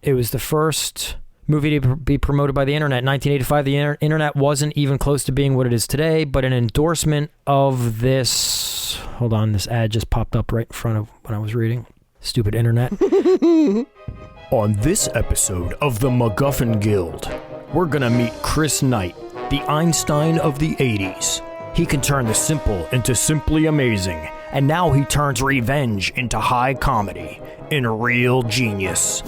It was the first movie to be promoted by the internet. In 1985, the internet wasn't even close to being what it is today, but an endorsement of this... Hold on, this ad just popped up right in front of what I was reading. Stupid internet. On this episode of the MacGuffin Guild, we're gonna meet Chris Knight, the Einstein of the 80s. He can turn the simple into simply amazing, and now he turns revenge into high comedy in Real Genius.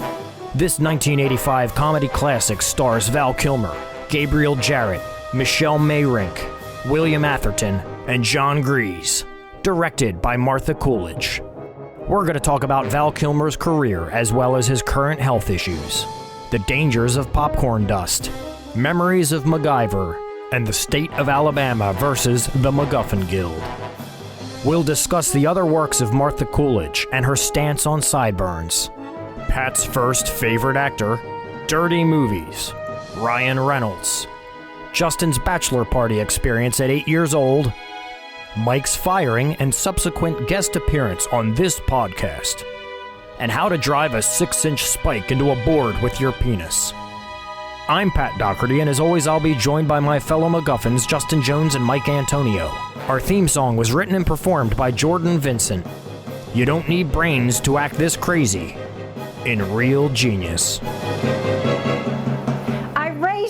This 1985 comedy classic stars Val Kilmer, Gabriel Jarret, Michelle Meyrink, William Atherton, and John Gries. Directed by Martha Coolidge. We're going to talk about Val Kilmer's career as well as his current health issues, the dangers of popcorn dust, memories of MacGyver, and the state of Alabama versus the MacGuffin Guild. We'll discuss the other works of Martha Coolidge and her stance on sideburns, Pat's first favorite actor, dirty movies, Ryan Reynolds, Justin's bachelor party experience at 8 years old, Mike's firing and subsequent guest appearance on this podcast, and how to drive a 6-inch spike into a board with your penis. I'm Pat Doherty, and as always, I'll be joined by my fellow MacGuffins, Justin Jones and Mike Antonio. Our theme song was written and performed by Jordan Vincent. You don't need brains to act this crazy in Real Genius.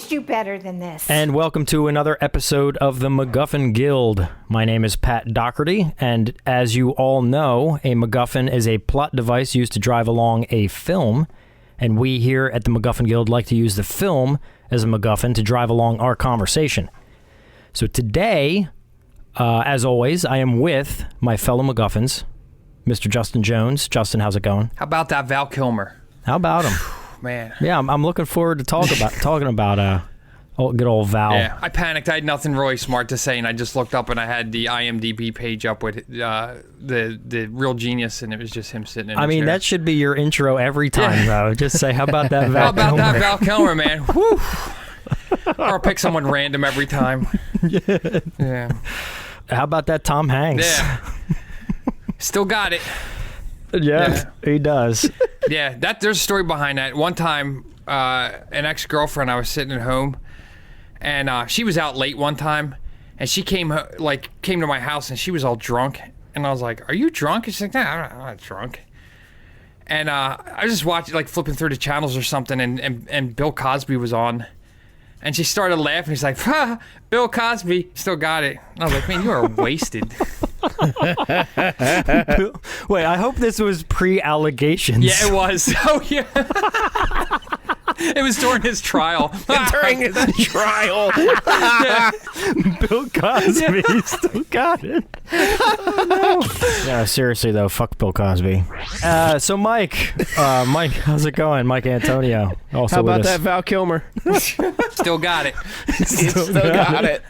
You better than this. And welcome to another episode of the MacGuffin Guild. My name is Pat Doherty, and as you all know, a MacGuffin is a plot device used to drive along a film, and we here at the MacGuffin Guild like to use the film as a MacGuffin to drive along our conversation. So today, as always, I am with my fellow MacGuffins, Mr. Justin Jones. Justin, how's it going? How about that Val Kilmer? How about him? Man. Yeah, I'm looking forward to talking about good old Val. Yeah, I panicked. I had nothing really smart to say, and I just looked up and I had the IMDb page up with the Real Genius, and it was just him sitting in a chair. That should be your intro every time, though. Just say, how about that Val Kilmer? How about that Val Kilmer, man? Whew. Or pick someone random every time. Yeah. How about that Tom Hanks? Yeah. Still got it. Yeah, he does. Yeah, there's a story behind that. One time, an ex-girlfriend, I was sitting at home, and she was out late one time, and she came to my house, and she was all drunk, and I was like, "Are you drunk?" And she's like, "Nah, I'm not drunk." And I was just watching, flipping through the channels or something, and Bill Cosby was on, and she started laughing. He's like, "Bill Cosby, still got it." And I was like, "Man, you are wasted." Wait, I hope this was pre-allegations. Yeah, it was. Oh, yeah. It was during his trial. During his trial. Yeah. Bill Cosby still got it. Oh, no. Yeah, seriously, though, fuck Bill Cosby. So, Mike, how's it going? Mike Antonio. Also How about with us. that Val Kilmer? Still got it. Still got it.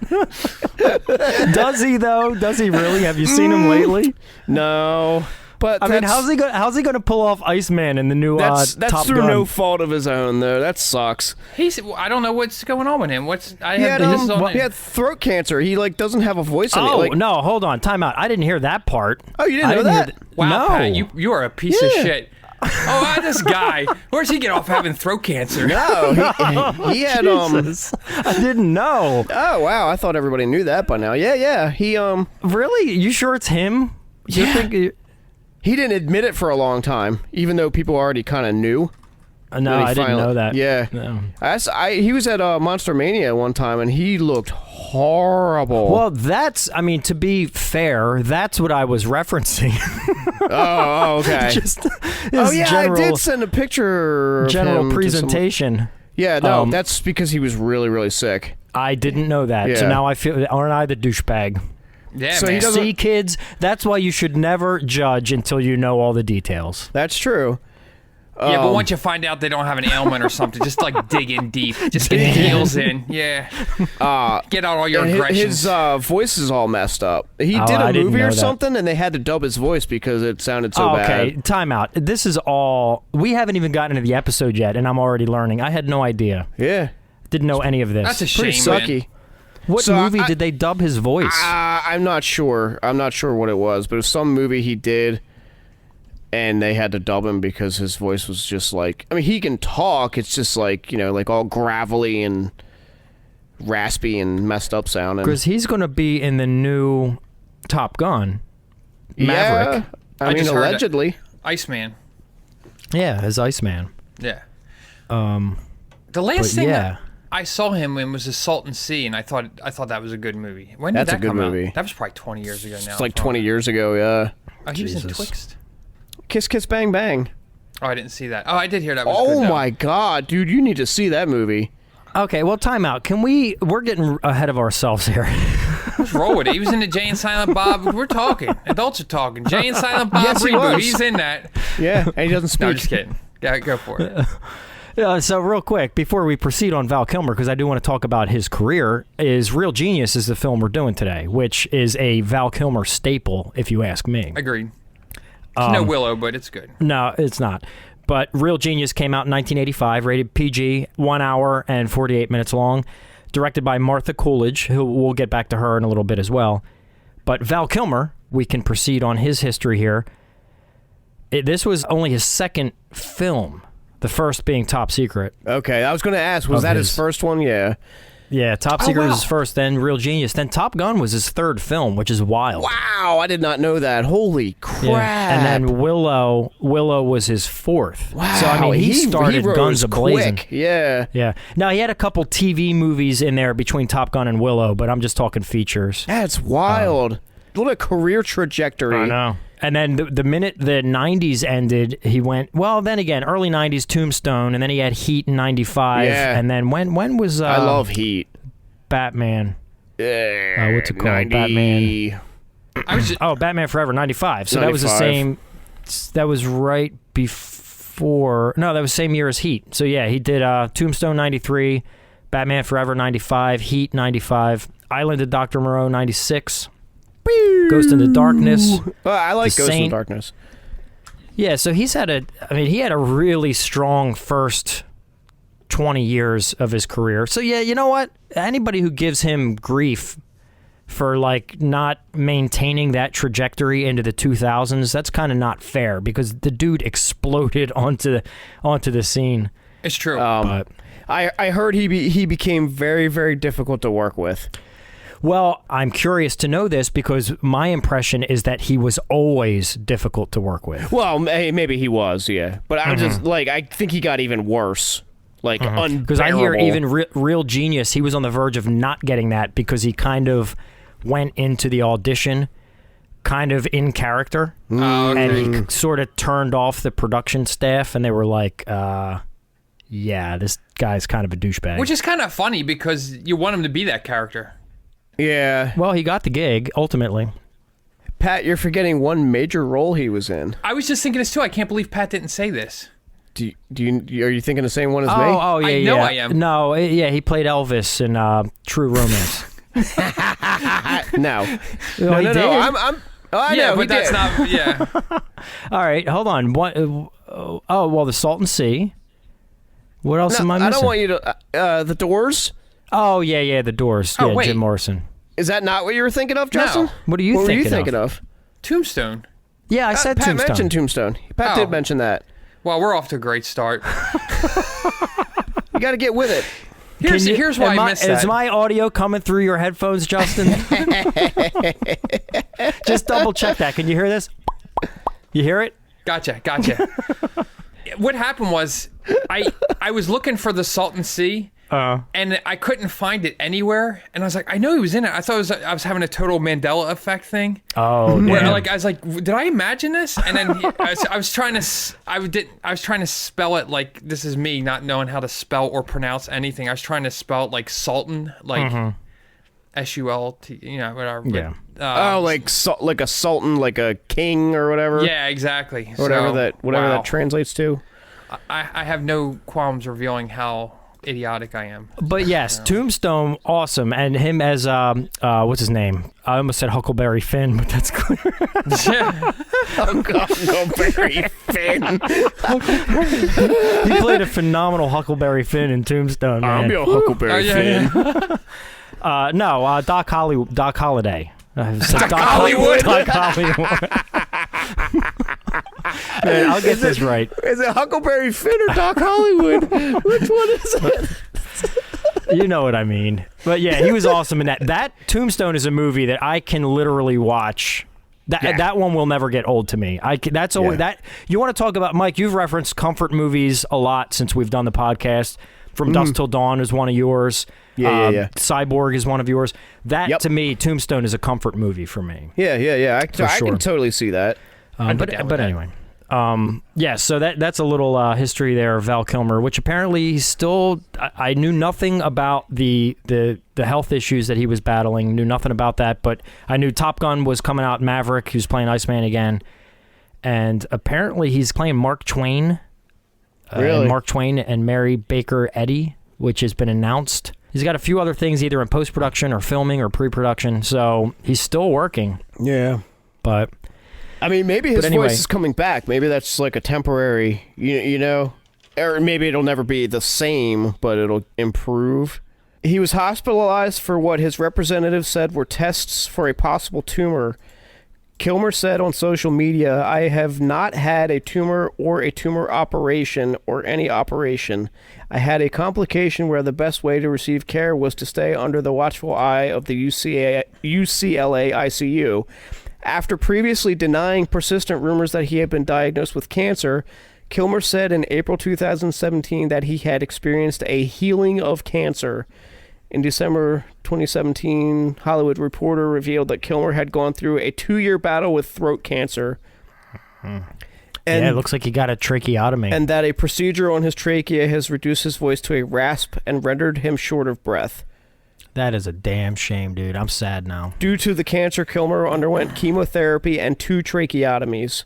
Does he, though? Does he really? Have you seen him lately? No. But how's he going to pull off Iceman in the new that's Top Gun? through no fault of his own, though. That sucks. I don't know what's going on with him. He had throat cancer. He doesn't have a voice anymore. No, hold on, time out. I didn't hear that part. Oh, you didn't know that? Wow, no. Pat, you are a piece of shit. This guy. Where's he get off having throat cancer? No, he had Jesus. I didn't know. Oh wow, I thought everybody knew that by now. Yeah. He Really? You sure it's him? Yeah. He didn't admit it for a long time, even though people already kind of knew. No, I didn't know that. Yeah. No. He was at Monster Mania one time, and he looked horrible. Well, to be fair, that's what I was referencing. Oh, okay. Just I did send a picture of him presentation. Yeah, no, that's because he was really, really sick. I didn't know that. Yeah. So now aren't I the douchebag? Yeah, so man. See, kids, that's why you should never judge until you know all the details. That's true. Yeah, but once you find out they don't have an ailment or something, just dig in deep. Just get the heels in. Yeah. Get out all your aggressions. His voice is all messed up. He did a movie or something, and they had to dub his voice because it sounded so bad. Okay, time out. This is all... We haven't even gotten into the episode yet, and I'm already learning. I had no idea. Yeah. Didn't know any of this. That's a shame, Pretty sucky. man. What movie did they dub his voice? I'm not sure. I'm not sure what it was, but it was some movie he did. and they had to dub him because his voice was just like, I mean, he can talk, it's just like, you know, like all gravelly and raspy and messed up sounding. Because he's going to be in the new Top Gun, Maverick. Yeah, I mean, allegedly. Iceman. Yeah, as Iceman. Yeah. The last thing yeah. I saw him in was the Salton Sea, and I thought that was a good movie. When did That's that a good come movie. out? That was probably 20 years ago now. It's like 20 years ago, yeah. Oh, he was in Jesus. Twixt? Kiss Kiss Bang Bang. Oh, I didn't see that. Oh, I did hear that was Oh good, though. my god, dude, you need to see that movie. Okay, well, time out. We're getting ahead of ourselves here. Let's roll with it. He was in the Jay and Silent Bob. We're talking. Adults are talking. Jay and Silent Bob Yes, he reboot. was. He's in that. Yeah, and he doesn't speak. No, just kidding. Yeah, go for it. So real quick, before we proceed on Val Kilmer, because I do want to talk about his career, is Real Genius is the film we're doing today, which is a Val Kilmer staple, if you ask me. Agreed. It's no Willow, but it's good. No, it's not. But Real Genius came out in 1985, rated PG, 1 hour and 48 minutes long, directed by Martha Coolidge, who we'll get back to her in a little bit as well. But Val Kilmer, we can proceed on his history here. This was only his second film, the first being Top Secret. Okay, I was going to ask, was that his first one? Yeah. Yeah, Top Secret was his first, then Real Genius. Then Top Gun was his third film, which is wild. Wow, I did not know that. Holy crap. Yeah. And then Willow was his fourth. Wow. So, I mean, he started rose guns a-blazing. quick. Yeah. Yeah. Now, he had a couple TV movies in there between Top Gun and Willow, but I'm just talking features. That's wild. What a career trajectory. I know. And then the minute the 90s ended, he went, well, then again, early 90s, Tombstone, and then he had Heat in 95. Yeah. And then when was... I love Heat. Batman. What's it called? 90. Batman. Batman Forever, 95. So 95. that was the same... That was right before... No, that was the same year as Heat. So yeah, he did Tombstone, 93, Batman Forever, 95, Heat, 95, Island of Dr. Moreau, 96... Ghost in the Darkness. I like The Ghost in the Saint. Darkness. Yeah, so he had a really strong first 20 years of his career. So yeah, you know what? Anybody who gives him grief for like not maintaining that trajectory into the 2000s, that's kind of not fair because the dude exploded onto the scene. It's true. But I heard he became very, very difficult to work with. well, I'm curious to know this because my impression is that he was always difficult to work with. Well, maybe he was, yeah. But I'm just, like, I think he got even worse. Like, unbearable. Because I hear even Real Genius, he was on the verge of not getting that because he kind of went into the audition kind of in character. Oh, okay. And he sort of turned off the production staff, and they were like, yeah, this guy's kind of a douchebag. Which is kind of funny because you want him to be that character. Yeah. Well, he got the gig, ultimately. Pat, you're forgetting one major role he was in. I was just thinking this too. I can't believe Pat didn't say this. Are you thinking the same one as me? Oh, yeah, I know I am. No, yeah, he played Elvis in True Romance. No. Oh, he did? I Yeah, know, but that's not. Yeah. All right, hold on. What? Well, the Salton Sea. What else am I missing? I don't want you to... The Doors? Oh, yeah, The Doors. Oh, Yeah, wait. Jim Morrison. Is that not what you were thinking of, Justin? No. What are you What were thinking you thinking of? Tombstone. Yeah, I said Pat Tombstone. mentioned Tombstone. Pat Oh. did mention that. Well, we're off to a great start. You got to get with it. Here's why I missed that. Is my audio coming through your headphones, Justin? Just double check that. Can you hear this? You hear it? Gotcha. What happened was I was looking for the Salton Sea, and I couldn't find it anywhere. And I was like, I know he was in it. I thought I was having a total Mandela effect thing. Oh, Where damn. I was like, did I imagine this? And then I was trying to spell it like this is me not knowing how to spell or pronounce anything. I was trying to spell it like Sultan, like SULT, whatever. Yeah. Like a sultan, like a king or whatever. Yeah, exactly. Whatever So, that wow. translates to. I have no qualms revealing how idiotic I am. But yes, Tombstone, awesome. And him as, what's his name? I almost said Huckleberry Finn, but that's clear. Huckleberry Finn. He played a phenomenal Huckleberry Finn in Tombstone, man. I'll be a Huckleberry Finn. No, Doc Holliday. Doc Hollywood. Doc Hollywood. Man, I'll get this right. Is it Huckleberry Finn or Doc Hollywood? Which one is it? You know what I mean. But yeah, he was awesome in that. That Tombstone is a movie that I can literally watch. That one will never get old to me. That's always that. You want to talk about, Mike? You've referenced comfort movies a lot since we've done the podcast. From Dusk Till Dawn is one of yours. Yeah. Cyborg is one of yours. That to me, Tombstone is a comfort movie for me. Yeah. I can totally see that. But anyway. So that's a little history there of Val Kilmer, which apparently he's still. I knew nothing about the health issues that he was battling. Knew nothing about that, but I knew Top Gun was coming out. Maverick, who's playing Iceman again, and apparently he's playing Mark Twain. Really? Mark Twain and Mary Baker Eddy, which has been announced. He's got a few other things either in post production or filming or pre-production, so he's still working. Yeah, but. I mean, maybe his voice is coming back. Maybe that's like a temporary, you know, or maybe it'll never be the same, but it'll improve. He was hospitalized for what his representatives said were tests for a possible tumor. Kilmer said on social media, "I have not had a tumor or a tumor operation or any operation. I had a complication where the best way to receive care was to stay under the watchful eye of the UCLA ICU. After previously denying persistent rumors that he had been diagnosed with cancer, Kilmer said in April 2017 that he had experienced a healing of cancer. In December 2017, Hollywood Reporter revealed that Kilmer had gone through a 2-year battle with throat cancer. And, it looks like he got a tracheotomy. And that a procedure on his trachea has reduced his voice to a rasp and rendered him short of breath. That is a damn shame, dude. I'm sad now. Due to the cancer, Kilmer underwent chemotherapy and 2 tracheotomies.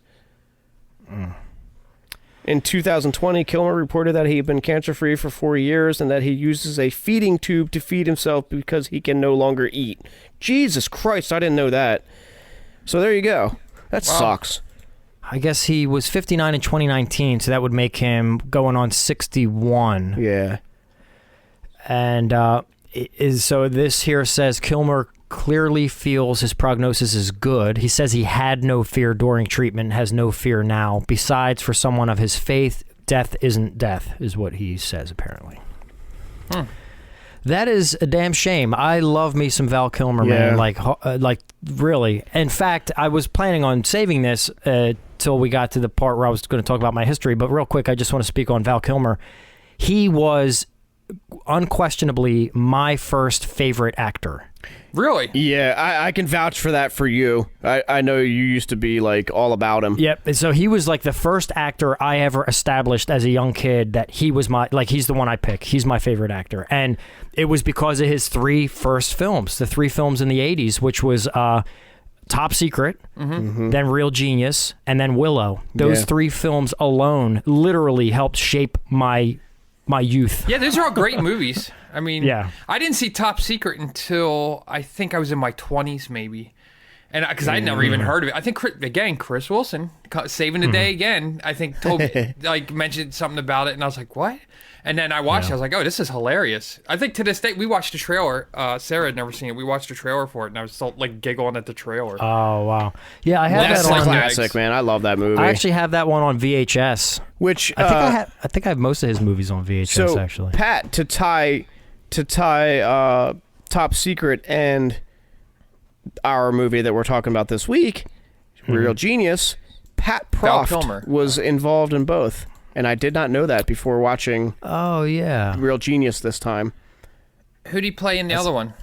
In 2020, Kilmer reported that he had been cancer-free for 4 years and that he uses a feeding tube to feed himself because he can no longer eat. Jesus Christ, I didn't know that. So there you go. That sucks. I guess he was 59 in 2019, so that would make him going on 61. Yeah. And so this here says Kilmer clearly feels his prognosis is good. He says he had no fear during treatment, has no fear now. Besides, for someone of his faith, death isn't death, is what he says, apparently. That is a damn shame. I love me some Val Kilmer, man. Like really. In fact, I was planning on saving this till we got to the part where I was going to talk about my history, but real quick, I just want to speak on Val Kilmer. He was unquestionably my first favorite actor. Really? Yeah, I can vouch for that for you. I know you used to be like all about him. Yep. So he was like the first actor I ever established as a young kid that he was he's the one I pick. He's my favorite actor. And it was because of his 3 first films, the 3 films in the 80s, which was Top Secret, then Real Genius, and then Willow. Those 3 films alone literally helped shape my youth. Yeah, those are all great movies. I mean, yeah. I didn't see Top Secret until I think I was in my 20s, maybe. And because I'd never even heard of it. I think, again, Chris Wilson, saving the day again, I think told me, mentioned something about it, and I was like, what? And then I watched it, I was like, oh, this is hilarious. I think to this day, we watched the trailer. Sarah had never seen it. We watched the trailer for it, and I was still giggling at the trailer. Oh, wow. Yeah, I have That's that on classic, man. I love that movie. I actually have that one on VHS. Which I think I have most of his movies on VHS, actually. Pat, to tie Top Secret and our movie that we're talking about this week, Real Genius, Pat Proft was involved in both. And I did not know that before watching Real Genius this time. Who did he play in the other one?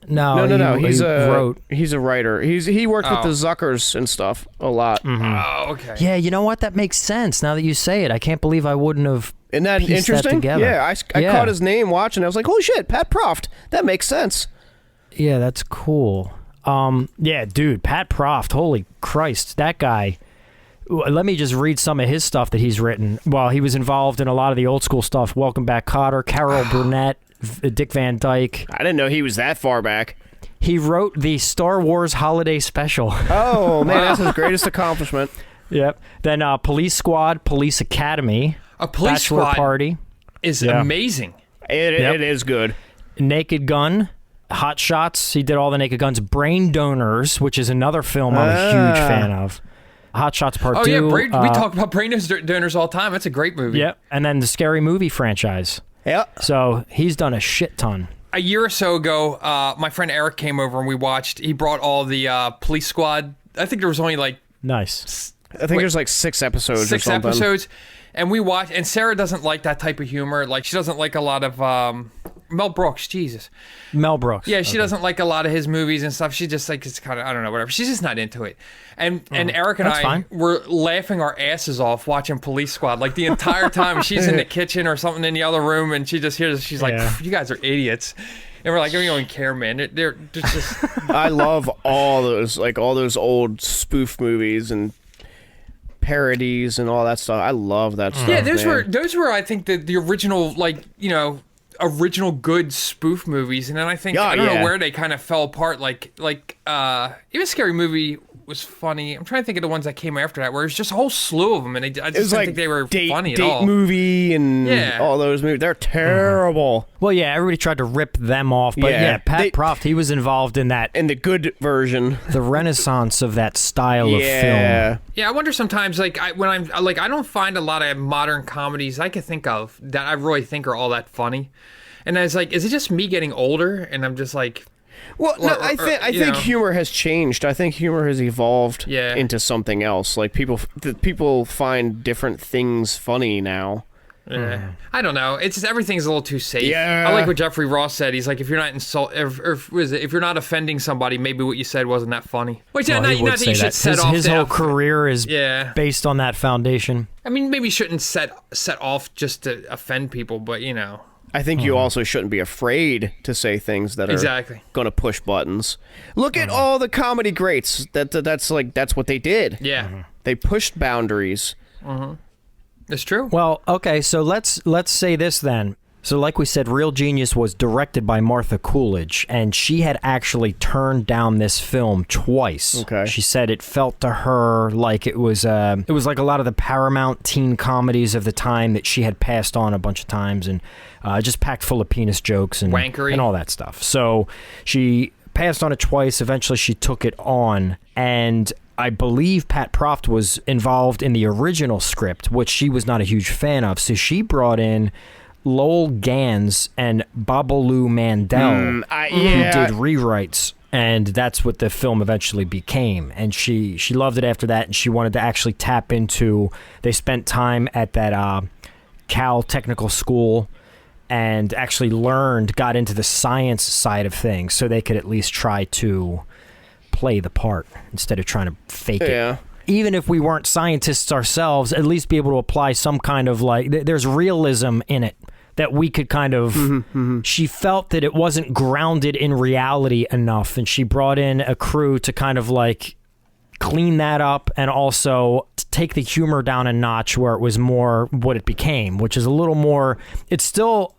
No. He's a writer. He worked with the Zuckers and stuff a lot. Oh, okay. Yeah, you know what? That makes sense now that you say it. I can't believe I wouldn't have Isn't that pieced interesting? that together. Yeah, I caught his name watching. I was like, holy shit, Pat Proft. That makes sense. Yeah, that's cool. Yeah, dude, Pat Proft. Holy Christ, that guy. Let me just read some of his stuff that he's written. Well, he was involved in a lot of the old school stuff. Welcome Back, Kotter, Carol Burnett, Dick Van Dyke. I didn't know he was that far back. He wrote the Star Wars Holiday Special. Oh, man, that's his greatest accomplishment. Yep. Then Police Squad, Police Academy, A Police Bachelor Squad Party. is amazing. It is good. Naked Gun, Hot Shots. He did all the Naked Guns. Brain Donors, which is another film I'm a huge fan of. Hot Shots Part 2. Oh, yeah, we talk about brain donors all the time. That's a great movie. Yep. And then the Scary Movie franchise. Yeah. So he's done a shit ton. A year or so ago, my friend Eric came over and we watched. He brought all the Police Squad. I think there was only like... Nice. I think there's like 6 episodes or something. 6 episodes. And we watched... And Sarah doesn't like that type of humor. Like, she doesn't like a lot of... Mel Brooks, Jesus. Mel Brooks. Yeah, she doesn't like a lot of his movies and stuff. She just like, it's kind of, I don't know, whatever. She's just not into it. And Eric and I were laughing our asses off watching Police Squad like the entire time. She's in the kitchen or something in the other room and she just hears, she's like, you guys are idiots. And we're like, we don't even care, man. They're just... I love all those old spoof movies and parodies and all that stuff. I love that stuff. Yeah, those were I think the original, like, you know, original good spoof movies, and then I think I don't know where they kind of fell apart. Like even Scary Movie was funny. I'm trying to think of the ones that came after that, where it's just a whole slew of them, and I just didn't think they were funny at all. Date Movie and all those movies, they're terrible. Well, yeah, everybody tried to rip them off, but Pat Proft, he was involved in that, in the good version, the renaissance of that style of film. Yeah, I wonder sometimes, like, I don't find a lot of modern comedies I could think of that I really think are all that funny. And I was like, is it just me getting older? And I'm just like... Well, no, I think humor has changed. I think humor has evolved into something else. Like, people find different things funny now. Yeah. I don't know. It's just, everything's a little too safe. Yeah. I like what Jeffrey Ross said. He's like, if you're not if you're not offending somebody, maybe what you said wasn't that funny. Which not that you should set off his whole career is based on that foundation. I mean, maybe you shouldn't set off just to offend people, but you know. I think you also shouldn't be afraid to say things that are going to push buttons. Look at all the comedy greats. That's what they did. Yeah. They pushed boundaries. It's true. Well, okay, so let's say this then. So like we said, Real Genius was directed by Martha Coolidge, and she had actually turned down this film twice. Okay. She said it felt to her like it was like a lot of the Paramount teen comedies of the time that she had passed on a bunch of times, and just packed full of penis jokes and wankery and all that stuff. So she passed on it twice. Eventually she took it on, and I believe Pat Proft was involved in the original script, which she was not a huge fan of. So she brought in Lowell Gans and Babalu Mandel, who did rewrites, and that's what the film eventually became. And she loved it after that, and she wanted to actually tap into... They spent time at that Cal Technical School and actually got into the science side of things, so they could at least try to play the part instead of trying to fake it. Even if we weren't scientists ourselves, at least be able to apply some kind of, like, there's realism in it that we could kind of... She felt that it wasn't grounded in reality enough, and she brought in a crew to kind of, like, clean that up and also take the humor down a notch where it was more what it became, which is a little more... It's still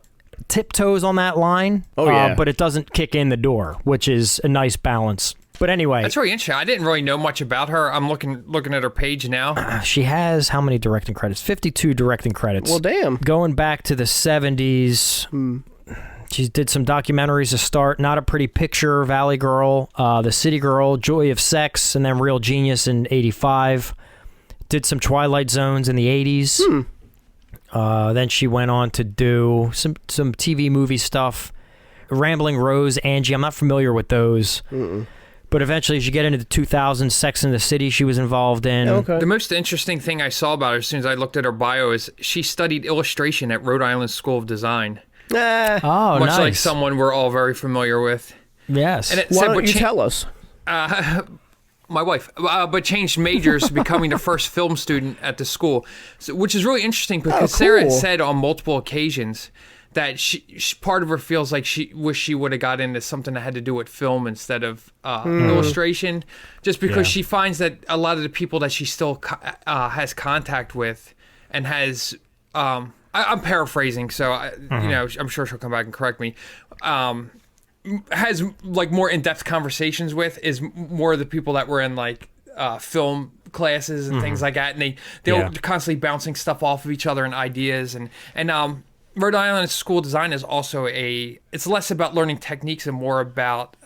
tiptoes on that line, but it doesn't kick in the door, which is a nice balance. But anyway, that's really interesting. I didn't really know much about her. I'm looking at her page now. She has how many directing credits? 52 directing credits. Well, damn. Going back to the 70s. She did some documentaries to start. Not a Pretty Picture, Valley Girl, The City Girl, Joy of Sex, and then Real Genius in 85. Did some Twilight Zones in the 80s. Then she went on to do some TV movie stuff. Rambling Rose, Angie. I'm not familiar with those. But eventually, as you get into the 2000s, Sex and the City she was involved in. The most interesting thing I saw about her as soon as I looked at her bio is she studied illustration at Rhode Island School of Design. Much like someone we're all very familiar with. Yes. And it Why don't you tell us? My wife, but changed majors, becoming the first film student at the school, which is really interesting because Sarah had said on multiple occasions that she part of her feels like she wished she would have got into something that had to do with film instead of illustration, just because she finds that a lot of the people that she still has contact with and has, I'm paraphrasing, so I'm sure she'll come back and correct me, has like more in-depth conversations with is more of the people that were in like film classes and things like that, and they're constantly bouncing stuff off of each other and ideas and Rhode Island School of Design is also it's less about learning techniques and more about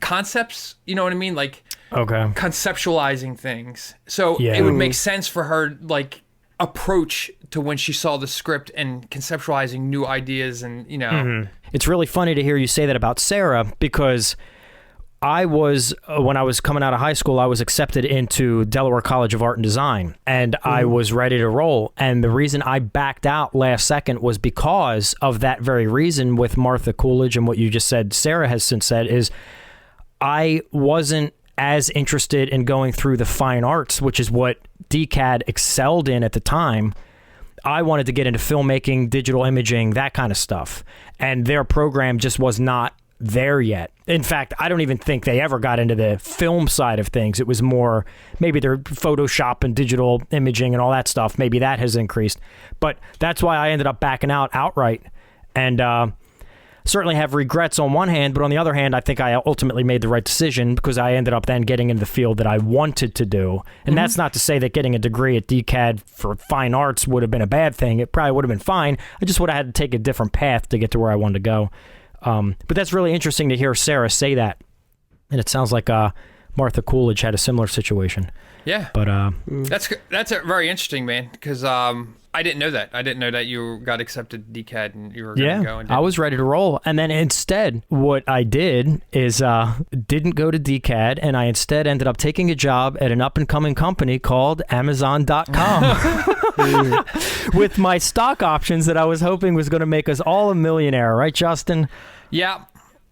concepts, you know what I mean? Like conceptualizing things. So it would make sense for her, like, approach to when she saw the script and conceptualizing new ideas and, you know. It's really funny to hear you say that about Sarah, because I was, when I was coming out of high school, I was accepted into Delaware College of Art and Design, and I was ready to roll. And the reason I backed out last second was because of that very reason with Martha Coolidge, and what you just said, Sarah has since said, is I wasn't as interested in going through the fine arts, which is what DCAD excelled in at the time. I wanted to get into filmmaking, digital imaging, that kind of stuff. And their program just was not there yet. In fact, I don't even think they ever got into the film side of things. It was more maybe their Photoshop and digital imaging and all that stuff. Maybe that has increased. But that's why I ended up backing out outright. And certainly have regrets on one hand, but on the other hand, I think I ultimately made the right decision, because I ended up then getting into the field that I wanted to do. And that's not to say that getting a degree at DCAD for fine arts would have been a bad thing. It probably would have been fine. I just would have had to take a different path to get to where I wanted to go. But that's really interesting to hear Sarah say that. And it sounds like Martha Coolidge had a similar situation. Yeah. But that's very interesting, man, because I didn't know that. I didn't know that you got accepted to DCAD and you were going to go. And I was ready to roll. And then instead, what I did is didn't go to DCAD, and I instead ended up taking a job at an up-and-coming company called Amazon.com. With my stock options that I was hoping was going to make us all a millionaire. Right, Justin? Yeah.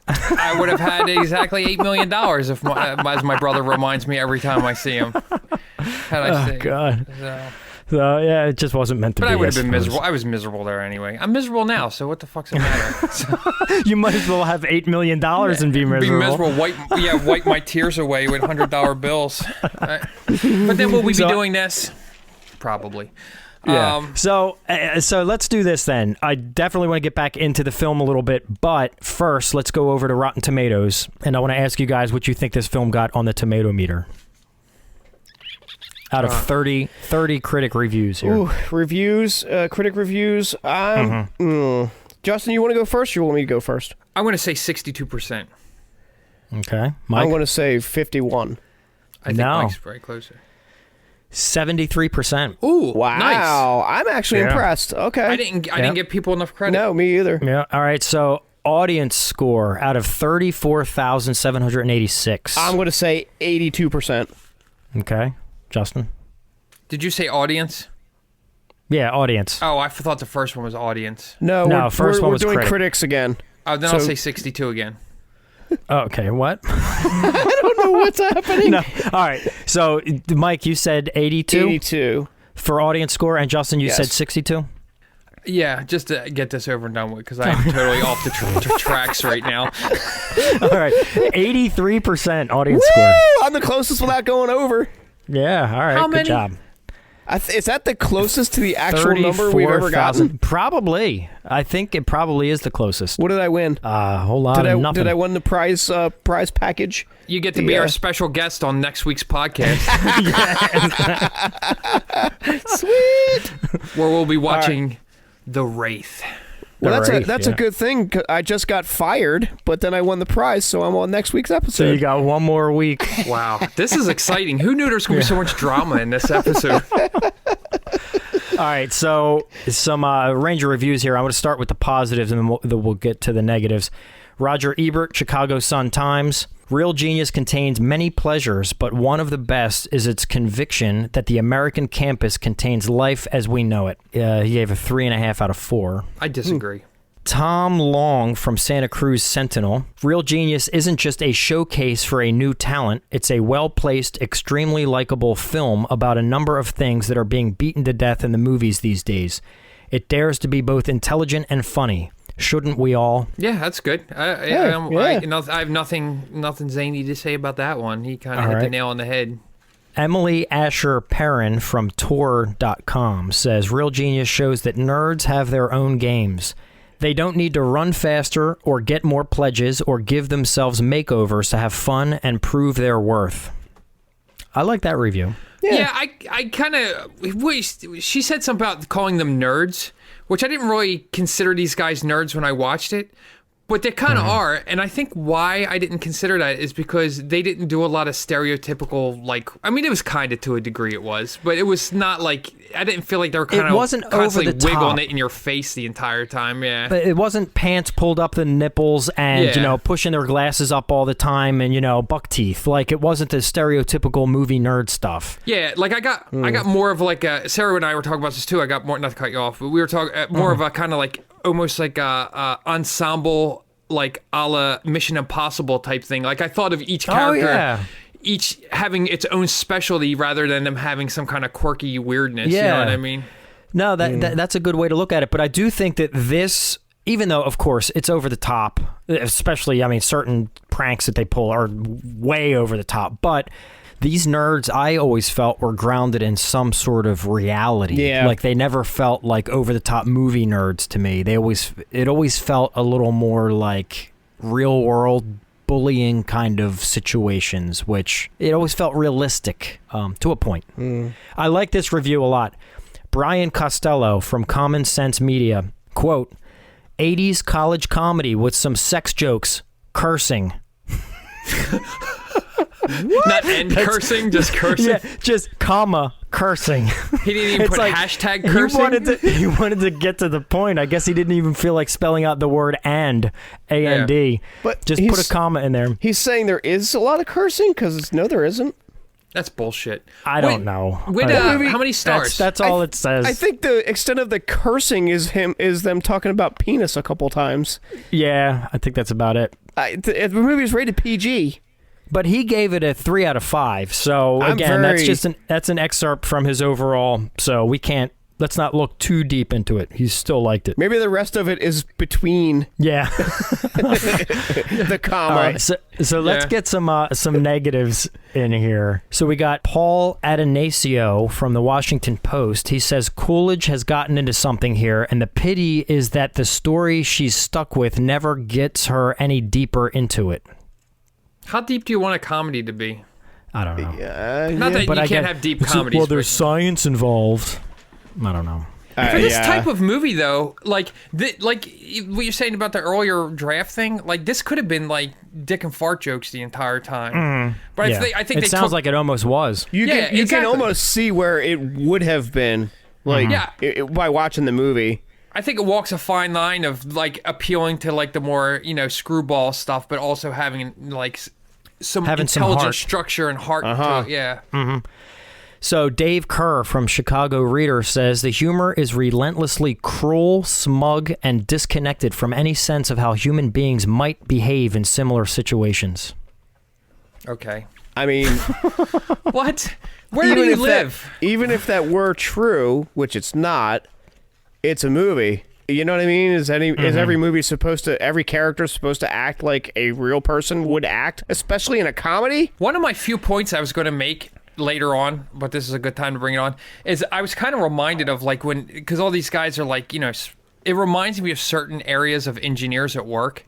I would have had exactly $8 million if as my brother reminds me every time I see him. God. So, yeah, it just wasn't meant to be. But I would have been miserable. I was miserable there anyway. I'm miserable now, so what the fuck's the matter? You might as well have $8 million and be miserable. Be miserable. Wipe my tears away with $100 bills. But then will we be doing this? Probably. Yeah. So let's do this then. I definitely want to get back into the film a little bit, but first let's go over to Rotten Tomatoes, and I want to ask you guys what you think this film got on the tomato meter. Out of 30 critic reviews here. Ooh, critic reviews. Justin, you want to go first, or you want me to go first? I want to say 62%. Okay. Mike? I want to say 51. I think Mike's very closer. 73%. Ooh, wow! Nice. I'm actually impressed. Okay, I didn't give people enough credit. No, me either. Yeah. All right. So audience score out of 34,786. I'm going to say 82%. Okay, Justin. Did you say audience? Yeah, audience. Oh, I thought the first one was audience. No, first one was we're doing critics again. Oh, then I'll say 62 again. Okay, what? I don't know what's happening. No. All right. So, Mike, you said 82? 82. For audience score, and Justin, you said 62? Yeah, just to get this over and done with, because I'm totally off the tracks right now. All right. 83% audience Woo! score. I'm the closest without going over. Yeah, all right. How Good many? job. Is that the closest to the actual number we've ever gotten? Probably. I think it probably is the closest. What did I win? A whole lot of nothing. Did I win the prize package? You get to be our special guest on next week's podcast. Sweet. Where we'll be watching The Wraith. Well, that's a good thing. I just got fired, but then I won the prize, so I'm on next week's episode. So you got one more week. Wow, this is exciting. Who knew there was going to be so much drama in this episode? All right, so some range of reviews here. I'm going to start with the positives, and then we'll get to the negatives. Roger Ebert, Chicago Sun-Times. Real Genius contains many pleasures, but one of the best is its conviction that the American campus contains life as we know it. He gave a 3.5 out of 4. I disagree. Tom Long from Santa Cruz Sentinel. Real Genius isn't just a showcase for a new talent. It's a well-placed, extremely likable film about a number of things that are being beaten to death in the movies these days. It dares to be both intelligent and funny. Shouldn't we all? Yeah, that's good. I have nothing zany to say about that one. He kind of hit the nail on the head. Emily Asher Perrin from Tor.com says, Real Genius shows that nerds have their own games. They don't need to run faster or get more pledges or give themselves makeovers to have fun and prove their worth. I like that review. Yeah, I kind of... She said something about calling them nerds, which I didn't really consider these guys nerds when I watched it, But they kind of are, and I think why I didn't consider that is because they didn't do a lot of stereotypical, like, I mean, it was kind of to a degree it was, but it was not like, I didn't feel like they were kind of constantly wiggling it in your face the entire time, yeah. But it wasn't pants pulled up the nipples and, pushing their glasses up all the time and, buck teeth. Like, it wasn't the stereotypical movie nerd stuff. Yeah, like, I got more of like Sarah and I were talking about this too, I got more, not to cut you off, but we were talking more of a kind of like, almost like a ensemble, like a la Mission Impossible type thing. Like I thought of each character, each having its own specialty rather than them having some kind of quirky weirdness. Yeah. You know what I mean? No, that's a good way to look at it. But I do think that this, even though of course it's over the top, especially certain pranks that they pull are way over the top, but these nerds, I always felt, were grounded in some sort of reality. Yeah. Like, they never felt like over-the-top movie nerds to me. It always felt a little more like real-world bullying kind of situations, which it always felt realistic to a point. I like this review a lot. Brian Costello from Common Sense Media, quote, 80s college comedy with some sex jokes, cursing. Not cursing, just cursing. Yeah, just cursing. He didn't even put hashtag cursing. He wanted to get to the point. I guess he didn't even feel like spelling out the word and, A-N-D. Yeah. But just put a comma in there. He's saying there is a lot of cursing? Because no, there isn't. That's bullshit. I don't know. How many stars? That's all it says. I think the extent of the cursing is them talking about penis a couple times. Yeah, I think that's about it. The movie is rated PG. But he gave it a 3 out of 5. So again, that's an excerpt from his overall. So let's not look too deep into it. He still liked it. Maybe the rest of it is between. Yeah. The comma. All right, so let's get some negatives in here. So we got Paul Atanasio from the Washington Post. He says Coolidge has gotten into something here, and the pity is that the story she's stuck with never gets her any deeper into it. How deep do you want a comedy to be? I don't know. Not that you can't have deep comedies. Well, there's science involved. I don't know. For this type of movie, though, like what you're saying about the earlier draft thing, like this could have been like dick and fart jokes the entire time. But I think it sounds like it almost was. You can almost see where it would have been, like by watching the movie. I think it walks a fine line of like appealing to like the more screwball stuff, but also having like some intelligent structure and heart to it. Yeah. Mm-hmm. So Dave Kerr from Chicago Reader says the humor is relentlessly cruel, smug, and disconnected from any sense of how human beings might behave in similar situations. Okay. I mean, what? Where do you live? Even if that were true, which it's not. It's a movie. You know what I mean? Is every movie every character supposed to act like a real person would act, especially in a comedy? One of my few points I was going to make later on, but this is a good time to bring it on, is I was kind of reminded of like because all these guys are like, it reminds me of certain areas of engineers at work.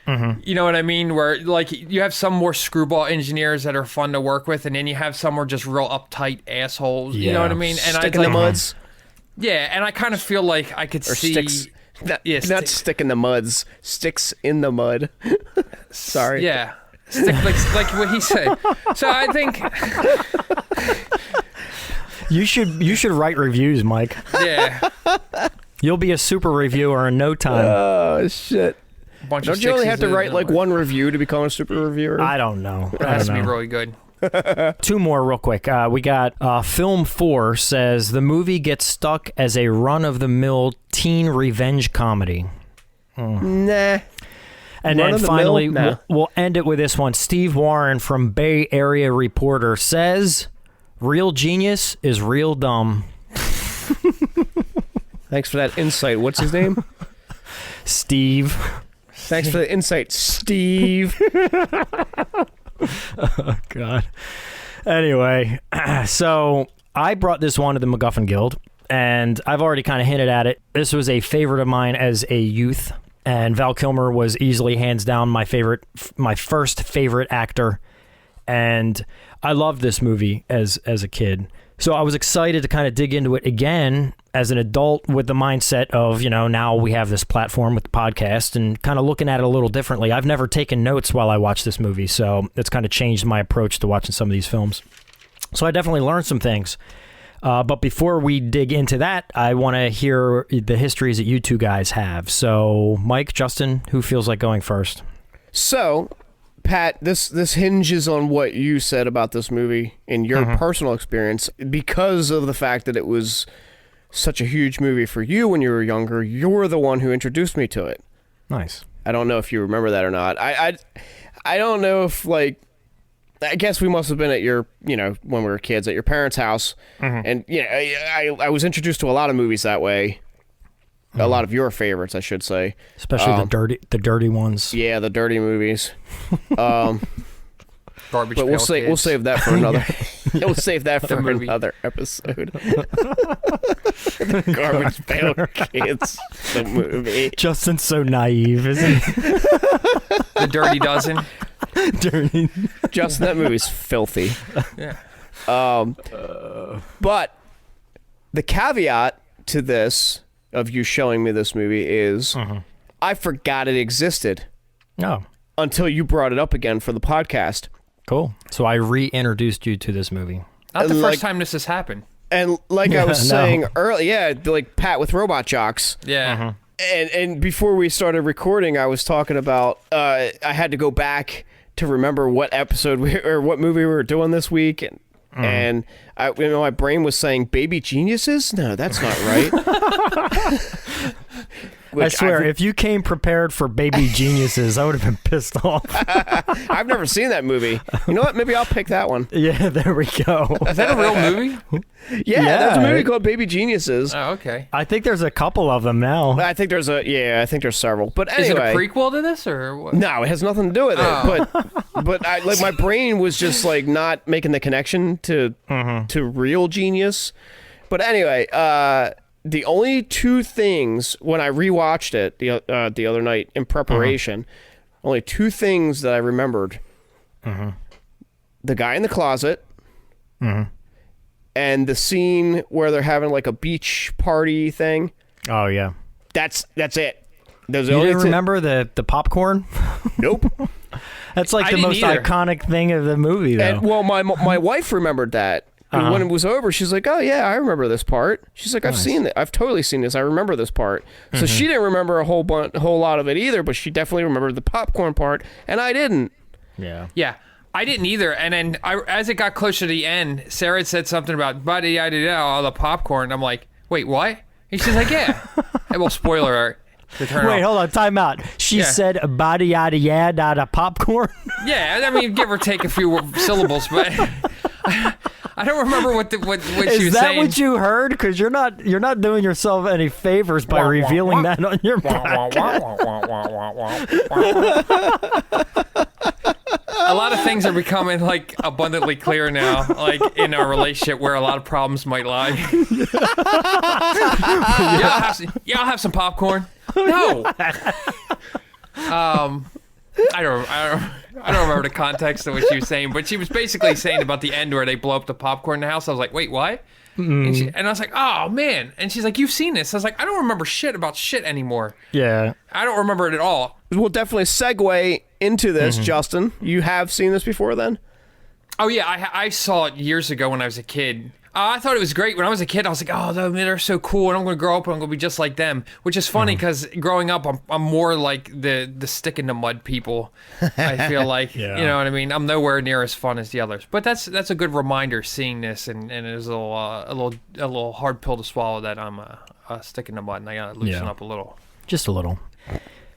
Mm-hmm. You know what I mean? Where like you have some more screwball engineers that are fun to work with, and then you have some more just real uptight assholes. Yeah. You know what I mean? And Stick in the muds. Yeah, and I kind of feel like I could see... Sticks. Not stick in the muds. Sticks in the mud. Sorry. Yeah. Stick like what he said. So I think... You should write reviews, Mike. Yeah. You'll be a super reviewer in no time. Oh, shit. Don't you only have to write like one review to become a super reviewer? I don't know. It has to be really good. 2 more real quick. We got Film 4 says the movie gets stuck as a run-of-the-mill teen revenge comedy. Nah. And then finally, we'll end it with this one. Steve Warren from Bay Area Reporter says, real genius is real dumb. Thanks for that insight. What's his name? Steve. Thanks for the insight, Steve. Oh, God. Anyway, so I brought this one to the MacGuffin Guild, and I've already kind of hinted at it. This was a favorite of mine as a youth, and Val Kilmer was easily hands down my first favorite actor, and I loved this movie as a kid. So I was excited to kind of dig into it again as an adult with the mindset of, now we have this platform with the podcast and kind of looking at it a little differently. I've never taken notes while I watch this movie, so it's kind of changed my approach to watching some of these films. So I definitely learned some things. But before we dig into that, I want to hear the histories that you two guys have. So Mike, Justin, who feels like going first? So, Pat, this hinges on what you said about this movie in your personal experience. Because of the fact that it was such a huge movie for you when you were younger, you're the one who introduced me to it. Nice. I don't know if you remember that or not. I don't know if, like, I guess we must have been at your, when we were kids, at your parents' house. And, I was introduced to a lot of movies that way. A lot of your favorites, I should say. Especially the dirty ones. Yeah, the dirty movies. Garbage but we'll save that for another. We'll save that for movie. another episode. Garbage Pail Kids, the movie. Justin's so naive, isn't he? The Dirty Dozen. Dirty. Justin, that movie's filthy. Yeah. But the caveat to this, of you showing me this movie, is I forgot it existed. Oh. Until you brought it up again for the podcast. Cool. So I reintroduced you to this movie. Not the first time this has happened. And like I was saying earlier, like Pat with Robot Jocks. Yeah. And before we started recording, I was talking about I had to go back to remember what episode or what movie we were doing this week, and my brain was saying Baby Geniuses. No, that's not right. I swear, if you came prepared for Baby Geniuses, I would have been pissed off. I've never seen that movie. You know what? Maybe I'll pick that one. Yeah, there we go. Is that a real movie? Yeah, there's a movie called Baby Geniuses. Oh, okay. I think there's a couple of them now. I think there's several. But anyway, is it a prequel to this or what? No, it has nothing to do with it. But I, like, my brain was just like not making the connection to real genius. But anyway, the only two things when I rewatched it the other night in preparation, only two things that I remembered: the guy in the closet, and the scene where they're having like a beach party thing. Oh yeah, that's it. Those you didn't remember the popcorn? Nope. That's like the most iconic thing of the movie, though. And, well, my wife remembered that. When it was over, she's like, "Oh yeah, I remember this part." She's like, "I've seen it. I've totally seen this. I remember this part." So she didn't remember a whole lot of it either, but she definitely remembered the popcorn part, and I didn't. Yeah. Yeah. I didn't either. And then as it got closer to the end, Sarah had said something about all the popcorn. I'm like, wait, what? And she's like, yeah. And well, spoiler alert. Wait, hold on, time out. She said body yada yada popcorn? Yeah, I mean, give or take a few syllables, but I don't remember what she was saying. Is that what you heard? Because you're not doing yourself any favors by revealing that on your podcast. A lot of things are becoming like abundantly clear now, like in our relationship where a lot of problems might lie. Y'all have some popcorn? No. I don't remember the context of what she was saying, but she was basically saying about the end where they blow up the popcorn in the house. I was like, wait, what? And I was like, oh man. And she's like, you've seen this? I was like, I don't remember shit about shit anymore. Yeah. I don't remember it at all. We'll definitely segue into this, Justin. You have seen this before then? Oh yeah, I saw it years ago when I was a kid. I thought it was great. When I was a kid, I was like, oh, they're so cool, and I'm going to grow up and I'm going to be just like them, which is funny because growing up, I'm more like the stick in the mud people. I feel like, you know what I mean? I'm nowhere near as fun as the others. But that's a good reminder seeing this, and it was a little hard pill to swallow that I'm a stick in the mud, and I got to loosen up a little. Just a little.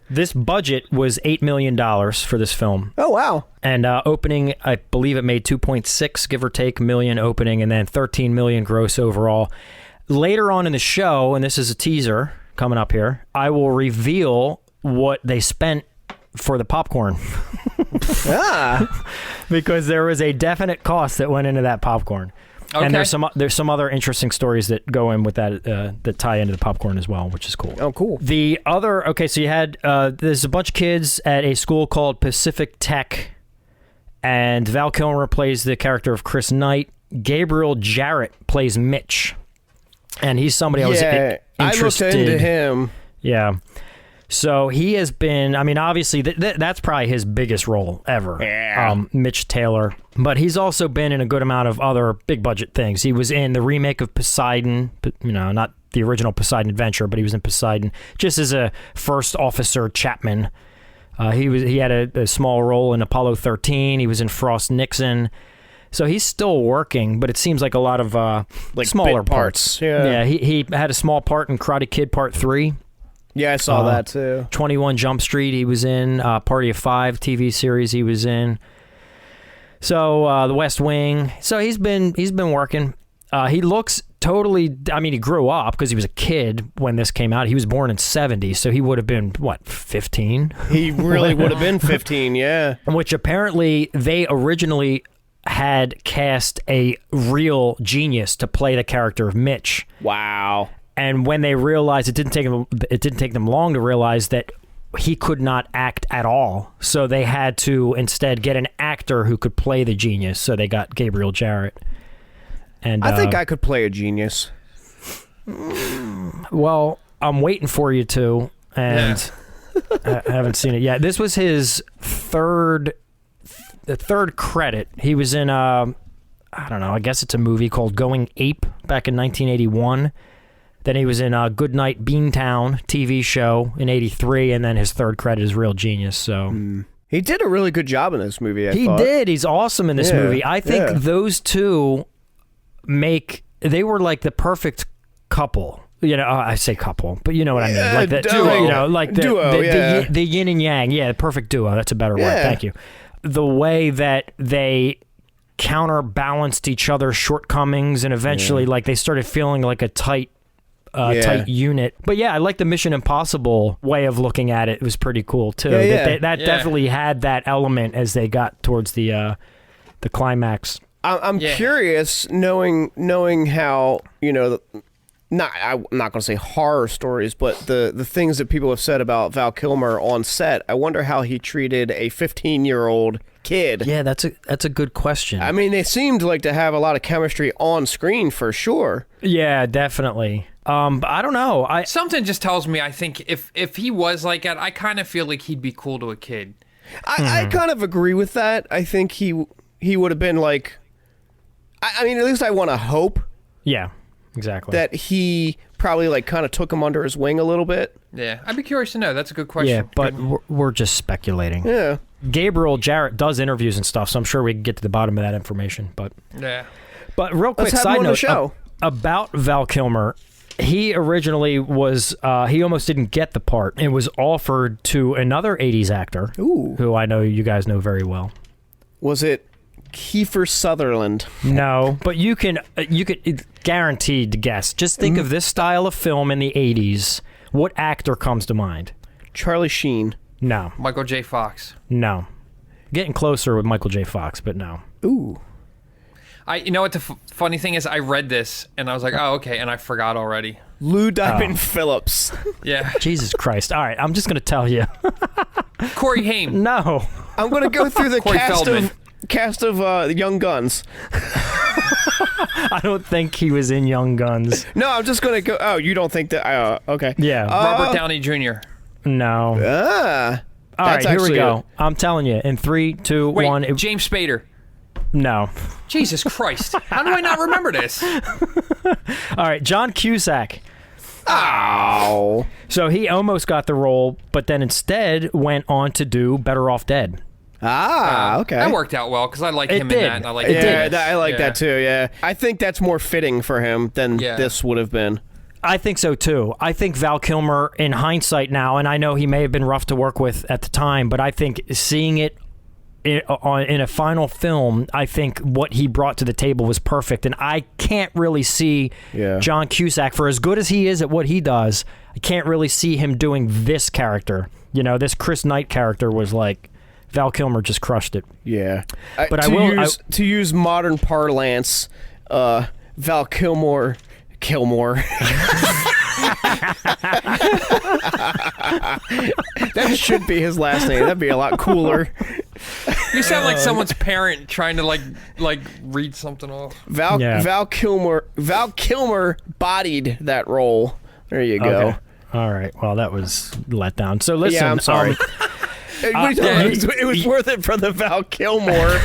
This budget was $8 million for this film. Oh, wow. And opening, I believe it made 2.6, give or take, million opening, and then 13 million gross overall. Later on in the show, and this is a teaser coming up here, I will reveal what they spent for the popcorn. Because there was a definite cost that went into that popcorn. Okay. And there's some other interesting stories that go in with that that tie into the popcorn as well, which is cool. Oh, cool. The other, so you had, there's a bunch of kids at a school called Pacific Tech, and Val Kilmer plays the character of Chris Knight, Gabriel Jarret plays Mitch, and he's somebody I was interested. I looked into him. Yeah. So he has been, I mean, obviously, that's probably his biggest role ever, Mitch Taylor. But he's also been in a good amount of other big-budget things. He was in the remake of Poseidon, not the original Poseidon Adventure, but he was in Poseidon, just as a first officer Chapman. He had a small role in Apollo 13. He was in Frost Nixon. So he's still working, but it seems like a lot of smaller parts. Yeah, he had a small part in Karate Kid Part 3. Yeah, I saw that too. 21 Jump Street he was in. Party of Five TV series he was in. So The West Wing. So he's been working. He looks totally, I mean, he grew up because he was a kid when this came out. He was born in 70, so he would have been, 15? He really would have been 15, yeah. Which apparently they originally had cast a real genius to play the character of Mitch. Wow. And when they realized, it didn't take them long to realize that he could not act at all. So they had to instead get an actor who could play the genius. So they got Gabriel Jarret. And I think I could play a genius. Well, I'm waiting for you to, and I haven't seen it yet. This was his third credit. He was in I don't know, I guess it's a movie called Going Ape back in 1981. Then he was in Goodnight Beantown TV show in 83, and then his third credit is Real Genius. So he did a really good job in this movie, I thought. He did. He's awesome in this movie. I think those two they were like the perfect couple. I say couple, but you know what I mean. Like that duo. The yin and yang. Yeah, the perfect duo. That's a better word. Thank you. The way that they counterbalanced each other's shortcomings, and eventually like they started feeling like a tight unit. But yeah, I like the Mission Impossible way of looking at it. It was pretty cool too. That definitely had that element as they got towards the climax. I'm curious, knowing how, I'm not going to say horror stories, but the things that people have said about Val Kilmer on set. I wonder how he treated a 15-year-old kid. Yeah, that's a good question. I mean, they seemed like to have a lot of chemistry on screen for sure. Yeah, definitely. But I don't know. Something just tells me, I think if he was like that, I kind of feel like he'd be cool to a kid. I kind of agree with that. I think he would have been like, I mean, at least I want to hope. Yeah, exactly. That he probably like kind of took him under his wing a little bit. Yeah, I'd be curious to know. That's a good question. Yeah, but we're just speculating. Yeah. Gabriel Jarret does interviews and stuff, so I'm sure we can get to the bottom of that information. But real quick, side note about Val Kilmer. He originally was, he almost didn't get the part. It was offered to another 80s actor, who I know you guys know very well. Was it Kiefer Sutherland? No, but you could guaranteed to guess. Just think of this style of film in the 80s. What actor comes to mind? Charlie Sheen. No. Michael J. Fox. No. Getting closer with Michael J. Fox, but no. Ooh. You know what the funny thing is? I read this and I was like, oh, okay, and I forgot already. Lou Diamond Phillips. Yeah. Jesus Christ. All right, I'm just going to tell you. Corey Haim. No. I'm going to go through the Corey Feldman. cast of Young Guns. I don't think he was in Young Guns. No, I'm just going to go. Oh, you don't think that? Okay. Yeah. Robert Downey Jr. No. All right, here we go. I'm telling you. In 3, 2, 1. James Spader. No. Jesus Christ. How do I not remember this? All right, John Cusack. Ow. So he almost got the role, but then instead went on to do Better Off Dead. Okay. That worked out well because I like him in that. And I like I like that too, yeah. I think that's more fitting for him than this would have been. I think so too. I think Val Kilmer, in hindsight now, and I know he may have been rough to work with at the time, but I think seeing it in a final film, I think what he brought to the table was perfect. And I can't really see John Cusack, for as good as he is at what he does, I can't really see him doing this character. This Chris Knight character was like, Val Kilmer just crushed it. Yeah. But to use modern parlance, Val Kilmer. That should be his last name. That'd be a lot cooler. You sound like someone's parent trying to like read something off. Val Kilmer bodied that role. There you go. Okay. All right. Well, that was let down. So listen. Yeah, I'm sorry. It was worth it for the Val Kilmer.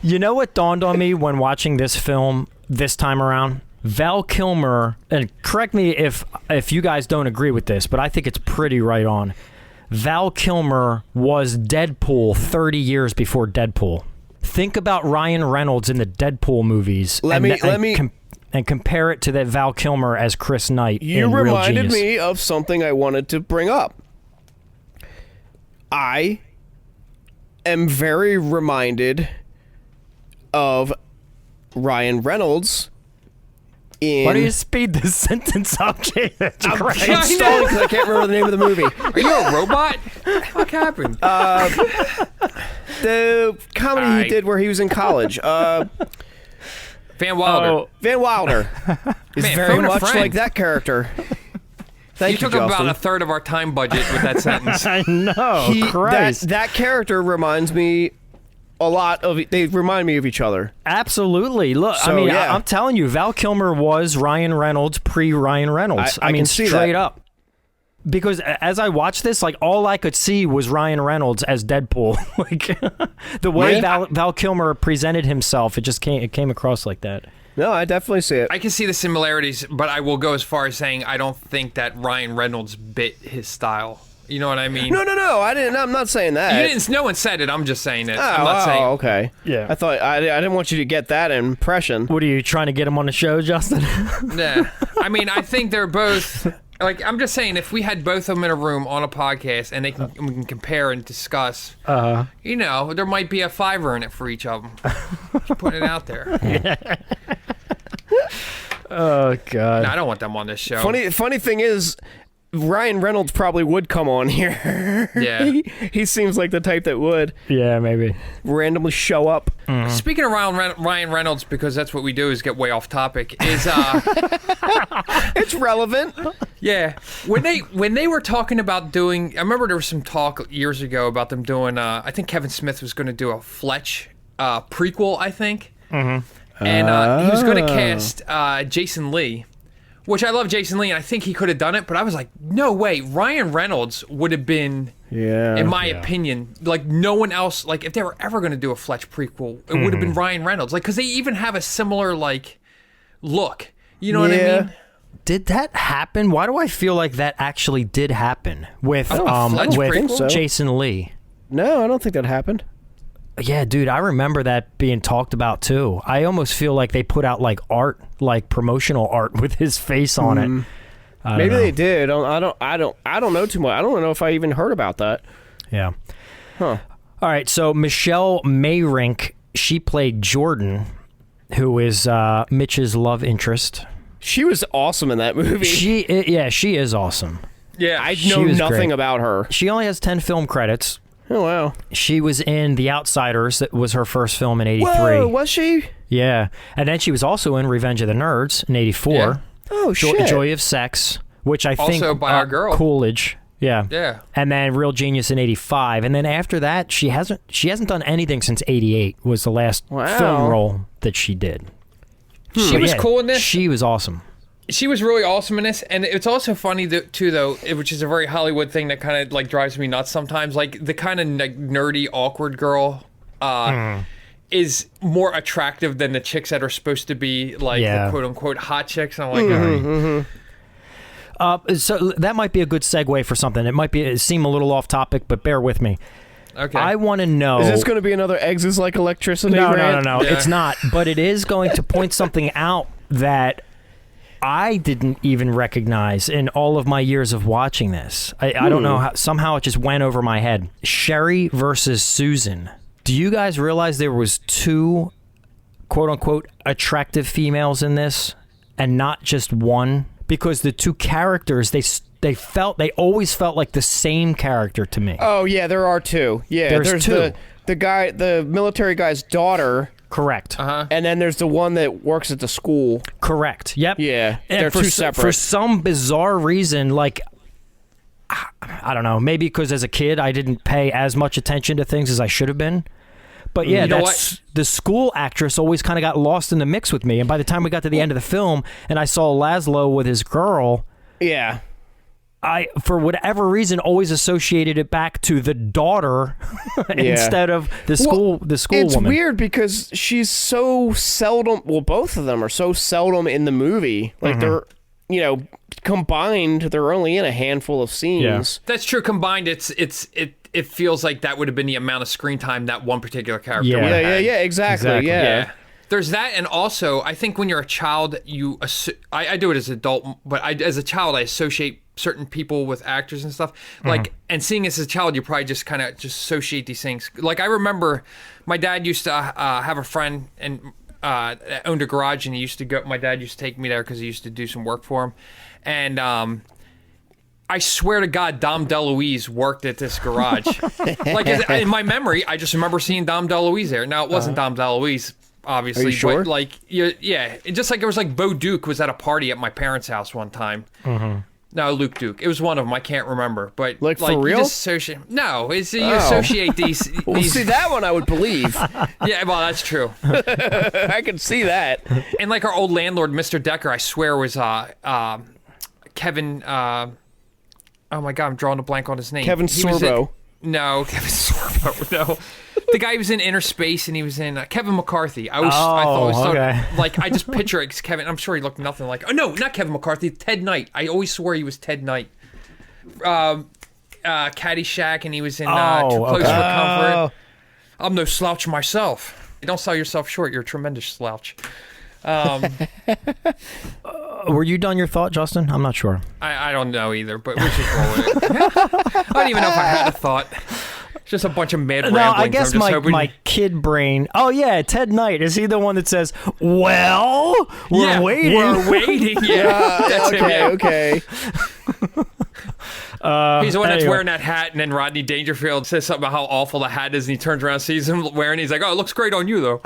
You know what dawned on me when watching this film this time around? Val Kilmer, and correct me if you guys don't agree with this, but I think it's pretty right on. Val Kilmer was Deadpool 30 years before Deadpool. Think about Ryan Reynolds in the Deadpool movies. And compare it to that Val Kilmer as Chris Knight. You reminded me of something I wanted to bring up. I am very reminded of Ryan Reynolds in... Why do you speed this sentence up, Jay? I'm stalling because I can't remember the name of the movie. Are you a robot? What happened? The comedy he did where he was in college. Van Wilder. Van Wilder is very much like that character. Thank you, took up Justin. about a third of our time budget with that sentence. I know. Christ. That character reminds me a lot of... They remind me of each other. Absolutely. Look, So, I mean, yeah. I'm telling you, Val Kilmer was Ryan Reynolds pre-Ryan Reynolds. I mean, can see straight that. up. Because as I watched this, like, all I could see was Ryan Reynolds as Deadpool. Like, the way Val Kilmer presented himself, it came across like that. No, I definitely see it. I can see the similarities, but I will go as far as saying I don't think that Ryan Reynolds bit his style. You know what I mean? No. I didn't. I'm not saying that. You didn't. No one said it. I'm just saying it. I'm not Oh, saying. okay. Yeah. I thought I didn't want you to get that impression. What are you trying to get him on the show, Justin? Yeah. I mean, I think they're both. Like, I'm just saying, if we had both of them in a room on a podcast and we can compare and discuss, you know, there might be a $5 in it for each of them. Just putting it out there. Oh God. No, I don't want them on this show. Funny thing is, Ryan Reynolds probably would come on here. Yeah. He seems like the type that would Yeah, maybe. randomly show up. Speaking of Ryan Reynolds, because that's what we do is get way off topic, is It's relevant. yeah, when they were talking about doing, I remember there was some talk years ago about them doing, I think Kevin Smith was going to do a Fletch prequel, I think. Mm-hmm. And he was going to cast Jason Lee, which I love Jason Lee, and I think he could have done it, but I was like, no way. Ryan Reynolds would have been, in my opinion, like no one else, like if they were ever going to do a Fletch prequel, it would have been Ryan Reynolds. Like, because they even have a similar, like, look. You know what I mean? Did that happen? Why do I feel like that actually did happen with Fletch prequel? Jason Lee? No, I don't think that happened. Yeah, dude, I remember that being talked about too. I almost feel like they put out like art, like promotional art with his face on it. Maybe they did. I don't know too much. I don't know if I even heard about that. Yeah. Huh. All right, so Michelle Meyrink, she played Jordan, who is Mitch's love interest. She was awesome in that movie. She is awesome. Yeah, I know was nothing great. about her. She only has 10 film credits. Oh, wow. She was in The Outsiders. That was her first film in 83. Whoa, was she? Yeah. And then she was also in Revenge of the Nerds in 84. Yeah. Oh, shit. Joy of Sex, which I think... Also by our girl. Coolidge. Yeah. Yeah. And then Real Genius in 85. And then after that, she hasn't done anything since 88 was the last film role that she did. She was cool in this. She was awesome. She was really awesome in this, and it's also funny too, though, which is a very Hollywood thing that kind of like drives me nuts sometimes. Like the kind of nerdy, awkward girl is more attractive than the chicks that are supposed to be like the quote unquote hot chicks. And I'm like, So that might be a good segue for something. It might seem a little off topic, but bear with me. okay, I want to know. Is this going to be another eggs is like electricity rant? No. Yeah. It's not. But it is going to point something out that I didn't even recognize in all of my years of watching this. I don't know how. Somehow it just went over my head. Sherry versus Susan. Do you guys realize there was two, quote unquote, attractive females in this, and not just one? Because the two characters, they always felt like the same character to me. Oh, yeah, there are two. Yeah, There's two. The military guy's daughter. Correct. And then there's the one that works at the school. Correct. Yep. Yeah, And they're two separate. For some bizarre reason, like, I don't know. Maybe because as a kid, I didn't pay as much attention to things as I should have been. But yeah, the school actress always kind of got lost in the mix with me. And by the time we got to the end of the film and I saw Laszlo with his girl, yeah, I, for whatever reason, always associated it back to the daughter instead of the school It's woman. weird because she's so seldom. Well, both of them are so seldom in the movie. Like they're, combined, they're only in a handful of scenes. Yeah. That's true. Combined, it feels like that would have been the amount of screen time that one particular character Yeah. would have had. Yeah, exactly. Yeah. There's that, and also I think when you're a child, I do it as an adult, but as a child I associate certain people with actors and stuff. Like, and seeing as a child, you probably just kind of just associate these things. Like I remember, my dad used to have a friend and owned a garage, and he used to go. My dad used to take me there because he used to do some work for him, and I swear to God, Dom DeLuise worked at this garage. Like in my memory, I just remember seeing Dom DeLuise there. Now it wasn't Dom DeLuise, obviously, Are you sure? but like, yeah, just like it was like Bo Duke was at a party at my parents' house one time. No, Luke Duke. It was one of them. I can't remember, but Like, for real? You just associate, no, it's you associate these. Well, these see, that one I would believe. yeah, well, that's true. I can see that. And like our old landlord, Mr. Decker, I swear was Kevin. Oh my God, I'm drawing a blank on his name. Kevin Sorbo. No, Kevin Sorbo. No, the guy who was in Inner Space, and he was in Kevin McCarthy. I always thought, like, I just picture it 'cause Kevin. I'm sure he looked nothing like. Oh no, not Kevin McCarthy. Ted Knight. I always swore he was Ted Knight. Caddyshack, and he was in Too Close for Comfort. I'm no slouch myself. Don't sell yourself short. You're a tremendous slouch. Were you done your thought, Justin? I'm not sure. I don't know either, but we should roll with it. I don't even know if I had a thought. It's just a bunch of mad ramblings. No, I guess I'm just hoping... my kid brain. Oh yeah, Ted Knight. Is he the one that says, "Well, we're waiting"? We're waiting. Yeah. That's him, yeah. Okay. He's the one that's wearing that hat, and then Rodney Dangerfield says something about how awful the hat is, and he turns around, sees him wearing it, he's like, "Oh, it looks great on you, though."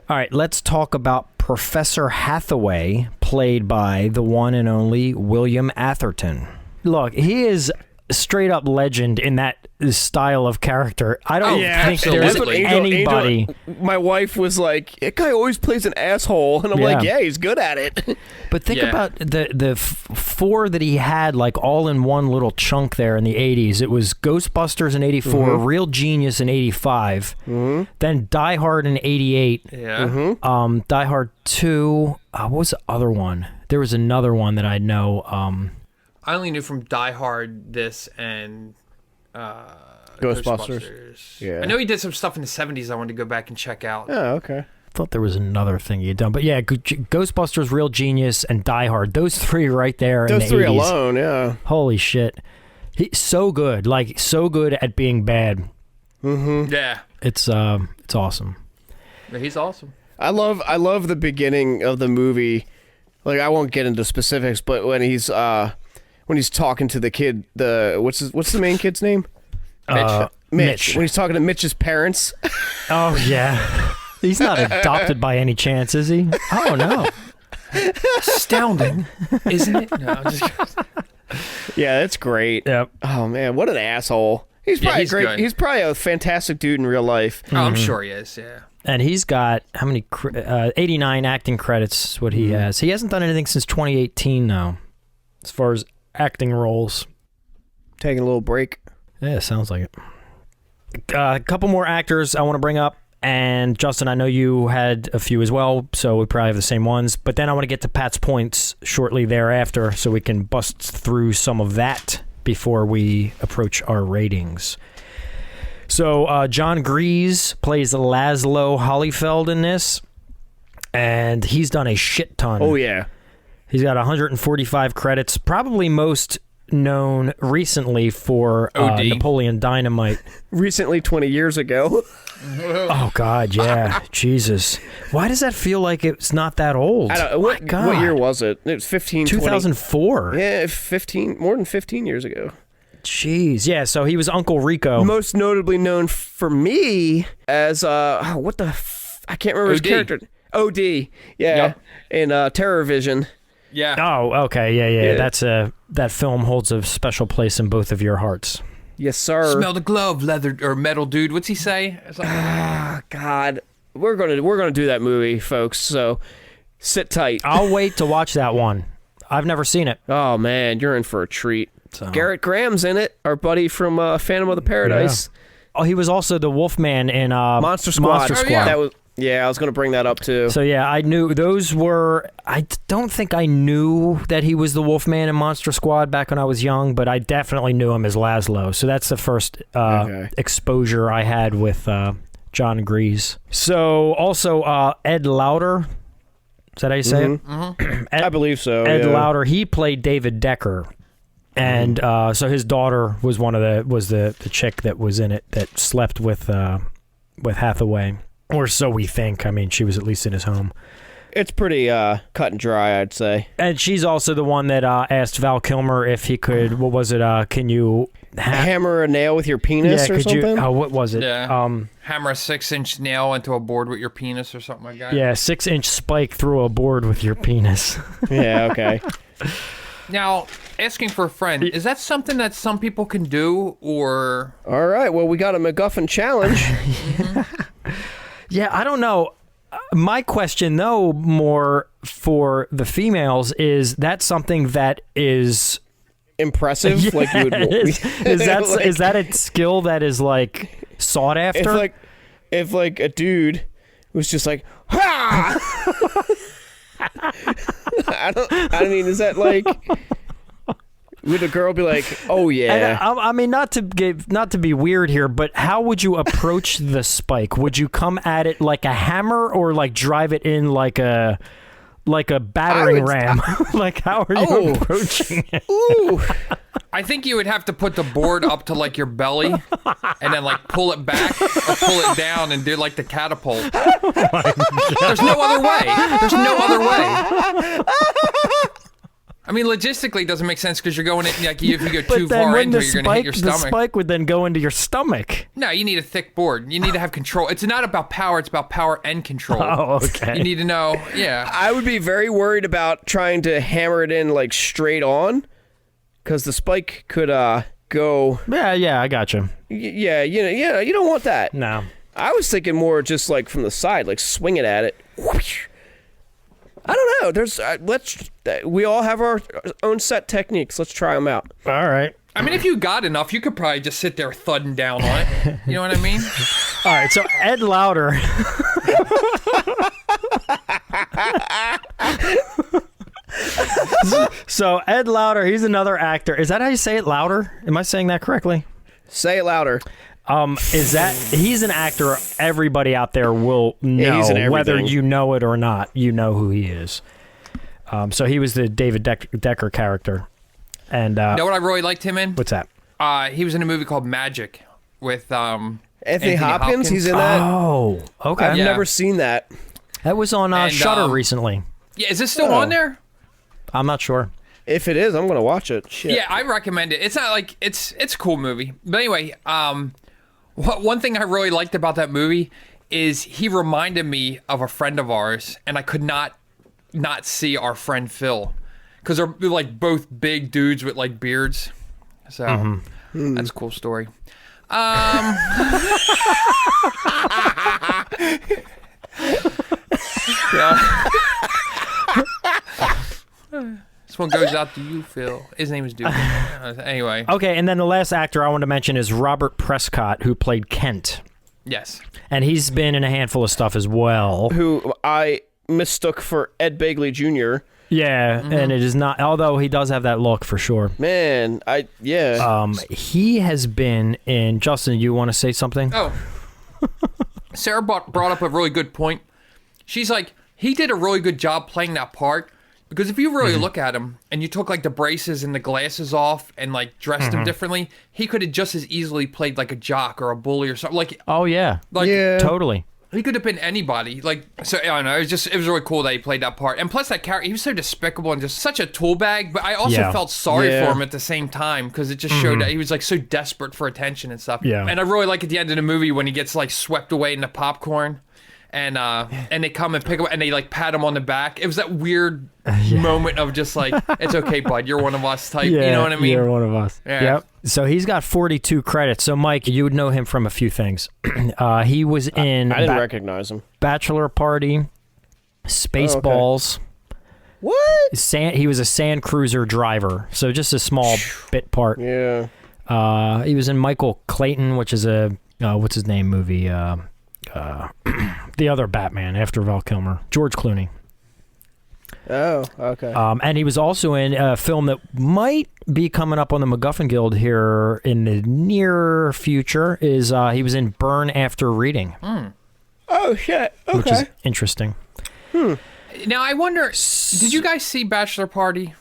All right, let's talk about Professor Hathaway, played by the one and only William Atherton. Look, he is straight up legend in that style of character. I don't think there's anybody. My wife was like, "That guy always plays an asshole," and I'm like, "Yeah, he's good at it." But think about the four that he had, like all in one little chunk there in the 80s. It was Ghostbusters in 84, Real Genius in 85, then Die Hard in 88. Yeah. Die Hard 2. What was the other one? There was another one that I know. I only knew from Die Hard this and Ghostbusters. Yeah. I know he did some stuff in the 70s I wanted to go back and check out. Oh, okay. I thought there was another thing he'd done. But yeah, Ghostbusters, Real Genius, and Die Hard. Those three right there in the 80s. Those three alone, yeah. Holy shit. He's so good. Like, so good at being bad. Yeah. It's awesome. Yeah, he's awesome. I love the beginning of the movie. Like, I won't get into specifics, but when he's talking to the kid, what's the main kid's name? Mitch. When he's talking to Mitch's parents. Oh yeah. He's not adopted by any chance, is he? Oh no. Astounding, isn't it? No, I'm just... Yeah, that's great. Yep. Oh man, what an asshole. He's probably great. Good. He's probably a fantastic dude in real life. Oh, I'm sure he is. Yeah. And he's got how many 89 acting credits? What he has. He hasn't done anything since 2018 though, as far as acting roles. Taking a little break. Yeah, sounds like it. A couple more actors I want to bring up. And Justin, I know you had a few as well, so we probably have the same ones. But then I want to get to Pat's points shortly thereafter, so we can bust through some of that before we approach our ratings. So John Gries plays Laszlo Hollyfeld in this, and he's done a shit ton. Oh, yeah. He's got 145 credits, probably most known recently for Napoleon Dynamite. Recently, 20 years ago. Oh, God, yeah. Jesus. Why does that feel like it's not that old? I don't know. What year was it? It was 2004. Yeah, more than 15 years ago. Jeez. Yeah, so he was Uncle Rico. Most notably known for me as, I can't remember his character. OD. Yeah. Yep. In Terror Vision. Yeah. Oh, okay, yeah. That film holds a special place in both of your hearts. Yes, sir. Smell the glove, leather or metal dude. What's he say? God, we're gonna do that movie, folks. So sit tight. I'll wait to watch that one. I've never seen it. Oh man, you're in for a treat. So. Garrett Graham's in it, our buddy from Phantom of the Paradise. Yeah. Oh, he was also the Wolfman in Monster Squad. Monster Squad. Oh, yeah. I was gonna bring that up too. So yeah, I knew those were. I don't think I knew that he was the Wolfman in Monster Squad back when I was young, but I definitely knew him as Laszlo. So that's the first exposure I had with John Gries. So also Ed Lauter. Is that how you say it? Mm-hmm. I believe so. Ed Lauter. He played David Decker, and so his daughter was the chick that was in it that slept with Hathaway, or so we think. I mean, she was at least in his home. It's pretty cut and dry, I'd say. And she's also the one that asked Val Kilmer if he could. What was it? Can you hammer a nail with your penis or something? What was it? Yeah. Hammer a 6-inch nail into a board with your penis or something like that. Yeah, 6-inch spike through a board with your penis. Yeah. Okay. Now, asking for a friend, is that something that some people can do, or? All right. Well, we got a MacGuffin challenge. Yeah, I don't know. My question, though, more for the females, is that something that is impressive? Yeah, like you would, is that a skill that is like sought after? If a dude was just like, ha! I mean, is that like? Would a girl be like, "Oh yeah"? And I mean, not to be weird here, but how would you approach the spike? Would you come at it like a hammer, or like drive it in like a battering ram? Like, how are you approaching it? Ooh. I think you would have to put the board up to like your belly, and then like pull it back or pull it down and do like the catapult. There's no other way. There's no other way. I mean, logistically, it doesn't make sense because you're going in, like, if you go too far into it, you're going to hit your stomach. The spike would then go into your stomach. No, you need a thick board. You need to have control. It's not about power. It's about power and control. Oh, okay. You need to know, yeah. I would be very worried about trying to hammer it in, like, straight on, because the spike could go... Yeah, I got you. Yeah, you don't want that. No. I was thinking more just, like, from the side, like, swing it at it. Whoosh. I don't know. We all have our own set techniques. Let's try them out. All right. I mean, if you got enough, you could probably just sit there thudding down on it. You know what I mean? All right. So Ed Lauter. So Ed Lauter, he's another actor. Is that how you say it, Lauter? Am I saying that correctly? Say it louder. He's an actor everybody out there will know, whether you know it or not. You know who he is. So he was the David Decker character. And you know what I really liked him in? What's that? He was in a movie called Magic with Anthony Hopkins. He's in that. Oh, okay. I've never seen that. That was on Shudder recently. Yeah, is this still on there? I'm not sure. If it is, I'm gonna watch it. Shit. Yeah, I recommend it. It's not like it's a cool movie. But anyway, one thing I really liked about that movie is he reminded me of a friend of ours, and I could not see our friend Phil, because they're like both big dudes with like beards. So that's a cool story. This one goes out to you, Phil. His name is Duke. Anyway. Okay, and then the last actor I want to mention is Robert Prescott, who played Kent. Yes. And he's been in a handful of stuff as well. Who I mistook for Ed Begley Jr. Yeah, and it is not, although he does have that look for sure. Man, he has been in, Justin, you want to say something? Oh. Sarah brought up a really good point. She's like, he did a really good job playing that part. Because if you really look at him and you took like the braces and the glasses off and like dressed him differently, he could have just as easily played like a jock or a bully or something. Like, oh yeah, totally. He could have been anybody. Like, so I don't know. It was really cool that he played that part. And plus, that character, he was so despicable and just such a tool bag. But I also felt sorry for him at the same time, because it just showed that he was like so desperate for attention and stuff. Yeah. And I really like at the end of the movie when he gets like swept away in the popcorn. and they come and pick him, and they like pat him on the back. It was that weird moment of just like, it's okay, bud, you're one of us type. Yeah, you know what I mean? You're one of us. Yeah. Yep. So he's got 42 credits. So Mike, you would know him from a few things. He was in I didn't recognize him. Bachelor Party, Spaceballs. What? He was a sand cruiser driver, so just a small bit part. Yeah. He was in Michael Clayton, which is a what's his name movie? The other Batman after Val Kilmer, George Clooney. Oh, okay. And he was also in a film that might be coming up on the MacGuffin Guild here in the near future. Is he was in Burn After Reading? Oh shit! Okay. Which is interesting. Now I wonder, did you guys see Bachelor Party?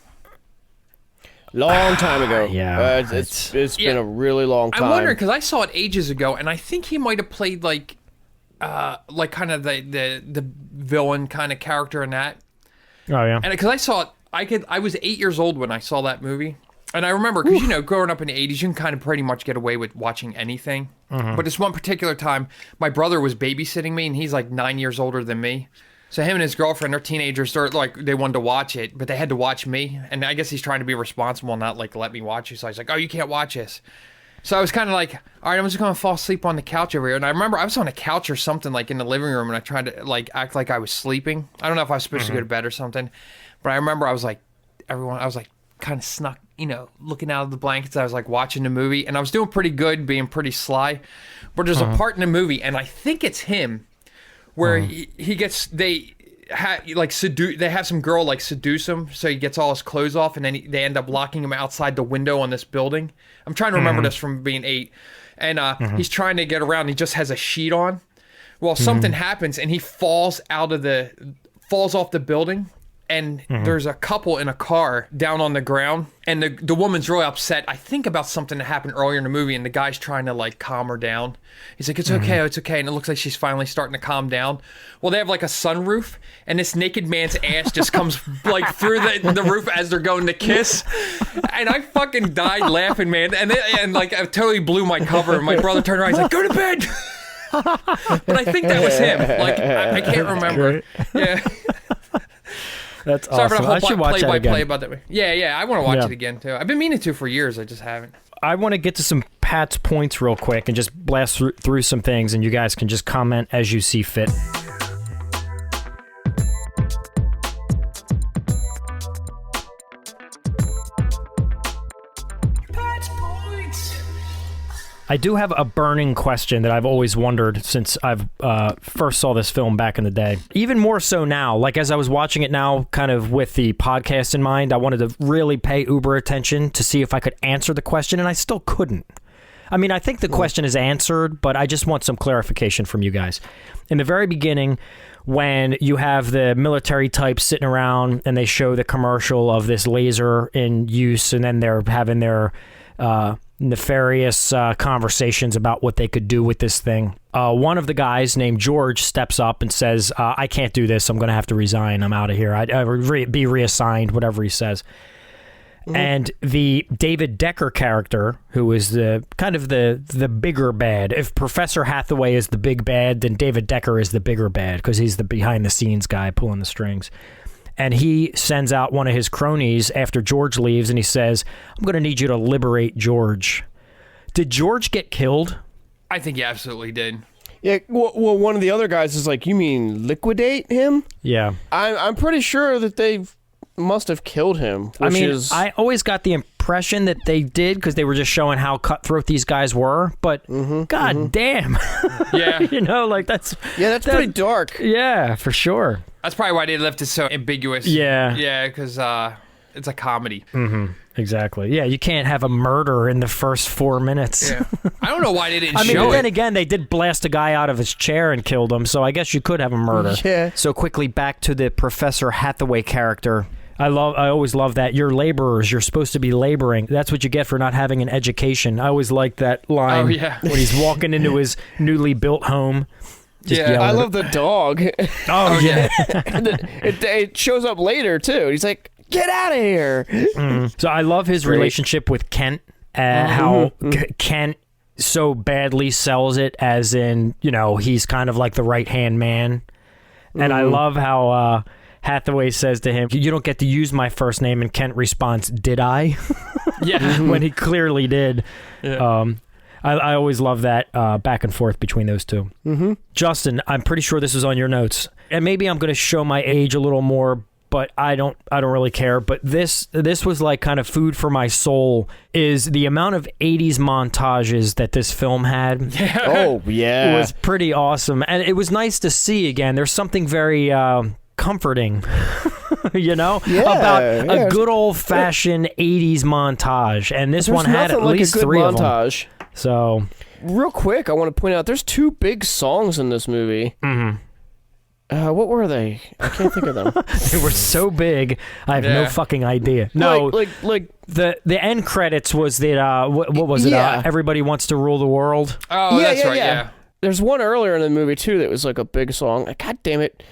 Long time ago. Yeah, it's been a really long time. I wonder because I saw it ages ago, and I think he might have played like kind of the villain kind of character in that. Oh yeah. And because I saw it, I was 8 years old when I saw that movie, and I remember because growing up in the 80s, you can kind of pretty much get away with watching anything. But this one particular time, my brother was babysitting me, and he's like 9 years older than me. So him and his girlfriend, they're teenagers, they wanted to watch it, but they had to watch me. And I guess he's trying to be responsible and not like let me watch it. So I was like, oh, you can't watch this. So I was kind of like, all right, I'm just going to fall asleep on the couch over here. And I remember I was on a couch or something like in the living room, and I tried to like act like I was sleeping. I don't know if I was supposed to go to bed or something, but I remember I was like, kind of snuck, looking out of the blankets. I was like watching the movie, and I was doing pretty good, being pretty sly. But there's a part in the movie, and I think it's him, where he gets they have some girl like seduce him, so he gets all his clothes off, and then they end up locking him outside the window on this building. I'm trying to remember this from being 8, and he's trying to get around. He just has a sheet on. Well, something happens, and he falls off the building. And there's a couple in a car down on the ground, and the woman's really upset, I think, about something that happened earlier in the movie, and the guy's trying to like calm her down. He's like, it's okay, and it looks like she's finally starting to calm down. Well, they have like a sunroof, and this naked man's ass just comes like through the roof as they're going to kiss, and I fucking died laughing, man, and like I totally blew my cover, and my brother turned around, he's like, go to bed. But I think that was him. Like I can't remember. Yeah. That's Sorry awesome. for the whole I should watch that again. play about that. Yeah, I want to watch it again too. I've been meaning to for years. I just haven't. I want to get to some Pat's points real quick and just blast through some things, and you guys can just comment as you see fit. I do have a burning question that I've always wondered since I've first saw this film back in the day. Even more so now, like as I was watching it now, kind of with the podcast in mind, I wanted to really pay uber attention to see if I could answer the question, and I still couldn't. I mean, I think the question is answered, but I just want some clarification from you guys. In the very beginning, when you have the military types sitting around and they show the commercial of this laser in use, and then they're having their nefarious conversations about what they could do with this thing. One of the guys named George steps up and says, I can't do this. I'm going to have to resign. I'm out of here. I'd be reassigned, whatever he says. And the David Decker character, who is the kind of the bigger bad. If Professor Hathaway is the big bad, then David Decker is the bigger bad because he's the behind the scenes guy pulling the strings. And he sends out one of his cronies after George leaves, and he says, I'm going to need you to liberate George. Did George get killed? I think he absolutely did. Yeah, well, one of the other guys is like, you mean liquidate him? Yeah. I'm pretty sure that they must have killed him. I always got the impression that they did because they were just showing how cutthroat these guys were, but god damn. Yeah. That's pretty dark. Yeah, for sure. That's probably why they left it so ambiguous. Yeah. Yeah, because it's a comedy. Mm-hmm. Exactly. Yeah, you can't have a murder in the first 4 minutes. Yeah. I don't know why they didn't show it. I mean, then again, they did blast a guy out of his chair and killed him, so I guess you could have a murder. Yeah. So quickly back to the Professor Hathaway character. I always love that. You're laborers. You're supposed to be laboring. That's what you get for not having an education. I always like that line when he's walking into his newly built home. I love the dog. Oh, yeah. And it shows up later, too. He's like, get out of here. So I love his relationship with Kent. How Kent so badly sells it as in, he's kind of like the right-hand man. And I love how Hathaway says to him, "You don't get to use my first name," and Kent responds, "Did I?" Yeah. When he clearly did. Yeah. I always love that back and forth between those two. Mm-hmm. Justin, I'm pretty sure this was on your notes. And maybe I'm going to show my age a little more, but I don't really care. But this was like kind of food for my soul, is the amount of 80s montages that this film had. Yeah. Oh, yeah. It was pretty awesome. And it was nice to see again. There's something very comforting, about a good old-fashioned 80s montage. And this one had at least like a good 3 montage. of them. So, real quick, I want to point out there's 2 big songs in this movie. Mm-hmm. What were they? I can't think of them. They were so big, I have no fucking idea. No, like the end credits was that what was it? Yeah. Everybody Wants to Rule the World. Oh, that's right. Yeah. There's one earlier in the movie too that was like a big song. God damn it,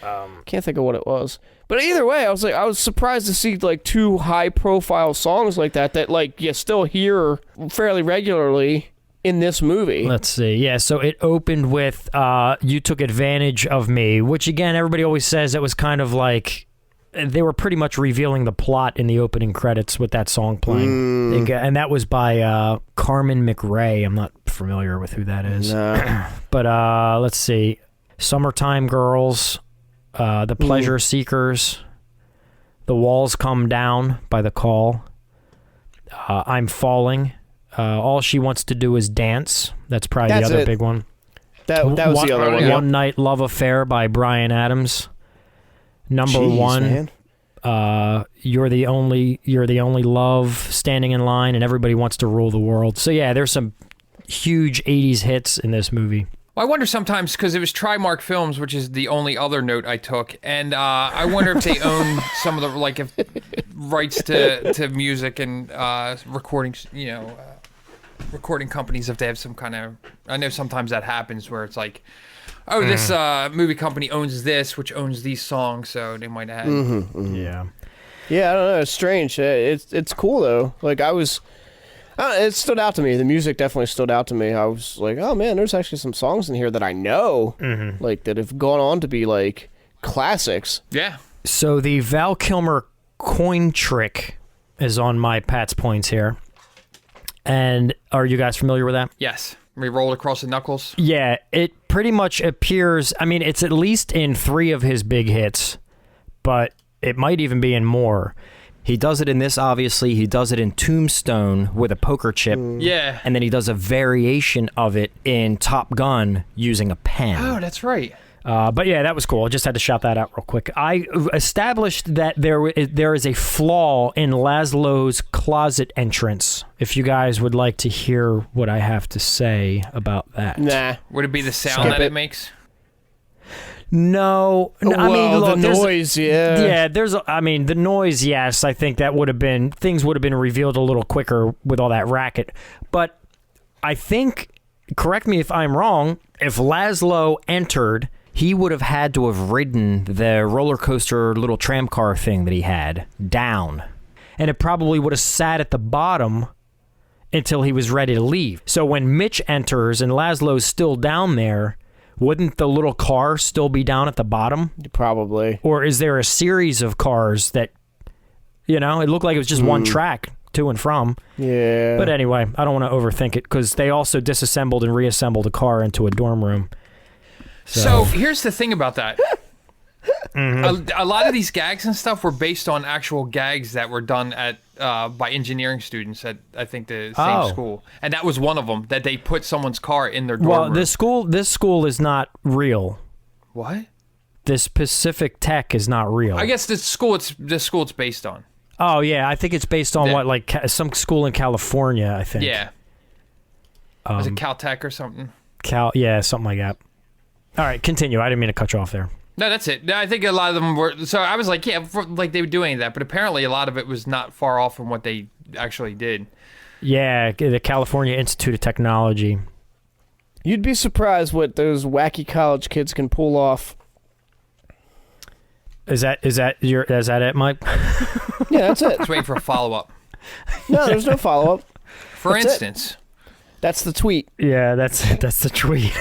can't think of what it was. But either way, I was surprised to see like 2 high-profile songs like that like you still hear fairly regularly in this movie. Let's see. Yeah, so it opened with "You Took Advantage of Me," which again, everybody always says it was kind of like they were pretty much revealing the plot in the opening credits with that song playing. And that was by Carmen McRae. I'm not familiar with who that is. No. But let's see. "Summertime Girls," "The Pleasure Seekers," "The Walls Come Down" by The Call, "I'm Falling," "All She Wants to Do Is Dance." That's probably the other big one. That was the other one. "One Night Love Affair" by Bryan Adams. Number 1, man. You're the only love standing in line, and Everybody Wants to Rule the World. So yeah, there's some huge 80s hits in this movie. Well, I wonder sometimes, because it was Trimark Films, which is the only other note I took, and I wonder if they own some of the rights to music and recordings, recording companies, if they have some kind of. I know sometimes that happens where it's like, oh, this movie company owns this, which owns these songs, so they might have. Yeah. Yeah, I don't know. It's strange. It's cool though. Like it stood out to me. The music definitely stood out to me. I was like, oh man, there's actually some songs in here that I know, like that have gone on to be like classics. Yeah. So the Val Kilmer coin trick is on my Pat's points here. And are you guys familiar with that? Yes. We roll across the knuckles. Yeah, it pretty much appears. I mean, it's at least in 3 of his big hits, but it might even be in more. He does it in this, obviously. He does it in Tombstone with a poker chip. Yeah. And then he does a variation of it in Top Gun using a pen. Oh, that's right. But yeah, that was cool. I just had to shout that out real quick. I established that there is a flaw in Laszlo's closet entrance. If you guys would like to hear what I have to say about that. Nah. Would it be the sound that it makes? No, well, I mean, look, the noise, yeah. The noise, yes. I think that things would have been revealed a little quicker with all that racket. But I think, correct me if I'm wrong, if Laszlo entered, he would have had to have ridden the roller coaster little tram car thing that he had down. And it probably would have sat at the bottom until he was ready to leave. So when Mitch enters and Laszlo's still down there, wouldn't the little car still be down at the bottom? Probably. Or is there a series of cars that, it looked like it was just one track to and from. Yeah. But anyway, I don't want to overthink it because they also disassembled and reassembled a car into a dorm room. So here's the thing about that. A lot of these gags and stuff were based on actual gags that were done at by engineering students at, I think, the same school, and that was one of them, that they put someone's car in their dorm room. This school is not real. What? This Pacific Tech is not real. I guess the school it's based on. Oh yeah, I think it's based on some school in California, I think. Yeah. Was it Caltech or something? Something like that. All right, continue. I didn't mean to cut you off there. No, that's it. I think a lot of them were. So I was like, like they would do any of that, but apparently a lot of it was not far off from what they actually did. Yeah, the California Institute of Technology. You'd be surprised what those wacky college kids can pull off. Is that it, Mike? Yeah, that's it. Just waiting for a follow up. No, there's no follow up. For instance. That's the tweet. Yeah, that's the tweet.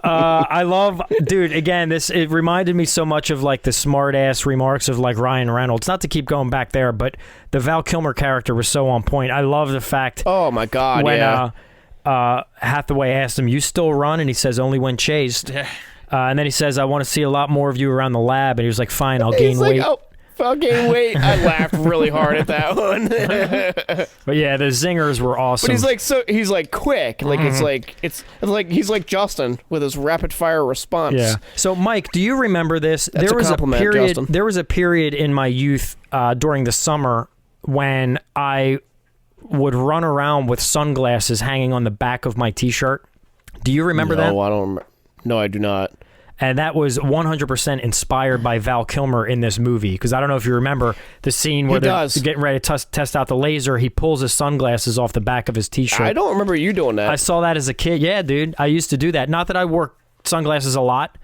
I love, dude, again, it reminded me so much of like the smart ass remarks of like Ryan Reynolds. Not to keep going back there, but the Val Kilmer character was so on point. I love the fact. Oh my God. When Hathaway asked him, "You still run?" And he says, "Only when chased." And then he says, "I want to see a lot more of you around the lab." And he was like, "Fine, I'll gain weight." I'll gain weight. I laughed really hard at that one. But yeah, the zingers were awesome. But he's like quick. Like it's like he's like Justin with his rapid fire response. Yeah. So Mike, do you remember this? That's a compliment, Justin. There was a period in my youth during the summer when I would run around with sunglasses hanging on the back of my t-shirt. Do you remember that? No, I don't remember. No, I do not. And that was 100% inspired by Val Kilmer in this movie. Because I don't know if you remember the scene where they're getting ready to test out the laser. He pulls his sunglasses off the back of his t-shirt. I don't remember you doing that. I saw that as a kid. Yeah, dude. I used to do that. Not that I wore sunglasses a lot,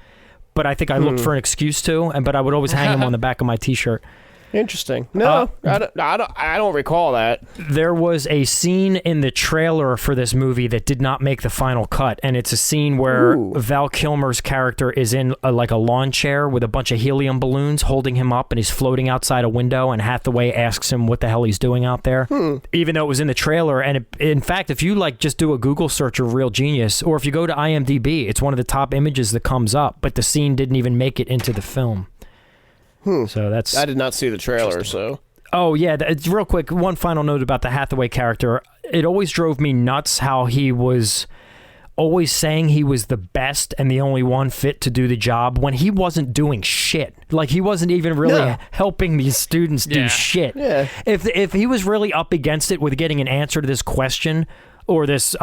but I think I looked for an excuse to. But I would always hang them on the back of my t-shirt. Interesting. No, I don't recall that. There was a scene in the trailer for this movie that did not make the final cut, and it's a scene where Val Kilmer's character is in a lawn chair with a bunch of helium balloons holding him up, and he's floating outside a window, and Hathaway asks him what the hell he's doing out there, even though it was in the trailer. And in fact, if you just do a Google search of Real Genius, or if you go to IMDb, it's one of the top images that comes up, but the scene didn't even make it into the film. So that's. I did not see the trailer, so. Oh yeah, it's real quick. One final note about the Hathaway character. It always drove me nuts how he was always saying he was the best and the only one fit to do the job when he wasn't doing shit. Like he wasn't even really helping these students do shit. Yeah. If he was really up against it with getting an answer to this question or this